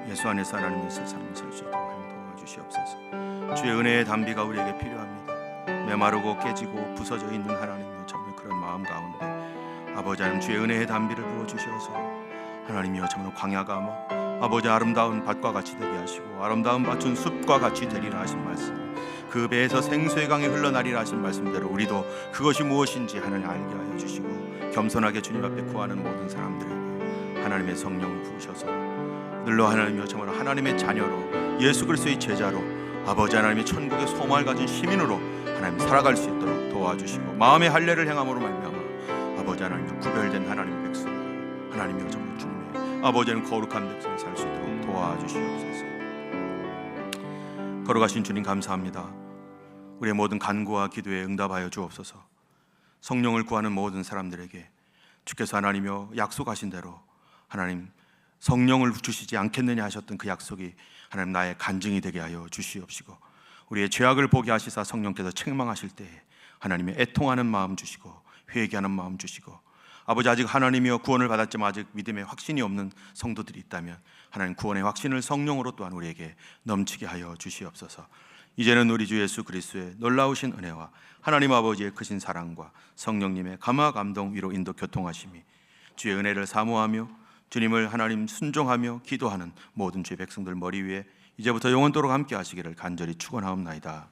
예수 안에서 하나님의 세상을 살 수 있도록 하나님 도와주시옵소서. 주의 은혜의 담비가 우리에게 필요합니다. 메마르고 깨지고 부서져 있는 하나님이여, 참으로 그런 마음 가운데 아버지 하나님 주의 은혜의 담비를 부어주셔서 하나님이여 참으로 광야가 아버지 아름다운 밭과 같이 되게 하시고 아름다운 밭은 숲과 같이 되리라 하신 말씀, 그 배에서 생수의 강이 흘러나리라 하신 말씀대로 우리도 그것이 무엇인지 하나님 알게 하여 주시고 겸손하게 주님 앞에 구하는 모든 사람들에게 하나님의 성령을 부으셔서 늘로 하나님이여 참으로 하나님의 자녀로 예수 그리스도의 제자로 아버지 하나님의 천국의 소망을 가진 시민으로 하나님 살아갈 수 있도록 도와주시고 마음의 할례를 행함으로 말미암아 아버지 하나님의 구별된 하나님의 백성, 하나님이여 참으로 주님의 아버지는 거룩한 백성이 살 수 있도록 도와주시옵소서. 걸어가신 주님 감사합니다. 우리의 모든 간구와 기도에 응답하여 주옵소서. 성령을 구하는 모든 사람들에게 주께서 하나님이여 약속하신 대로 하나님 성령을 주시지 않겠느냐 하셨던 그 약속이 하나님 나의 간증이 되게 하여 주시옵시고, 우리의 죄악을 보게 하시사 성령께서 책망하실 때에 하나님의 애통하는 마음 주시고 회개하는 마음 주시고, 아버지 아직 하나님이여 구원을 받았지만 아직 믿음의 확신이 없는 성도들이 있다면 하나님 구원의 확신을 성령으로 또한 우리에게 넘치게 하여 주시옵소서. 이제는 우리 주 예수 그리스도의 놀라우신 은혜와 하나님 아버지의 크신 사랑과 성령님의 감화 감동 위로 인도 교통하심이 주의 은혜를 사모하며 주님을 하나님 순종하며 기도하는 모든 주의 백성들 머리 위에 이제부터 영원토록 함께 하시기를 간절히 축원하옵나이다.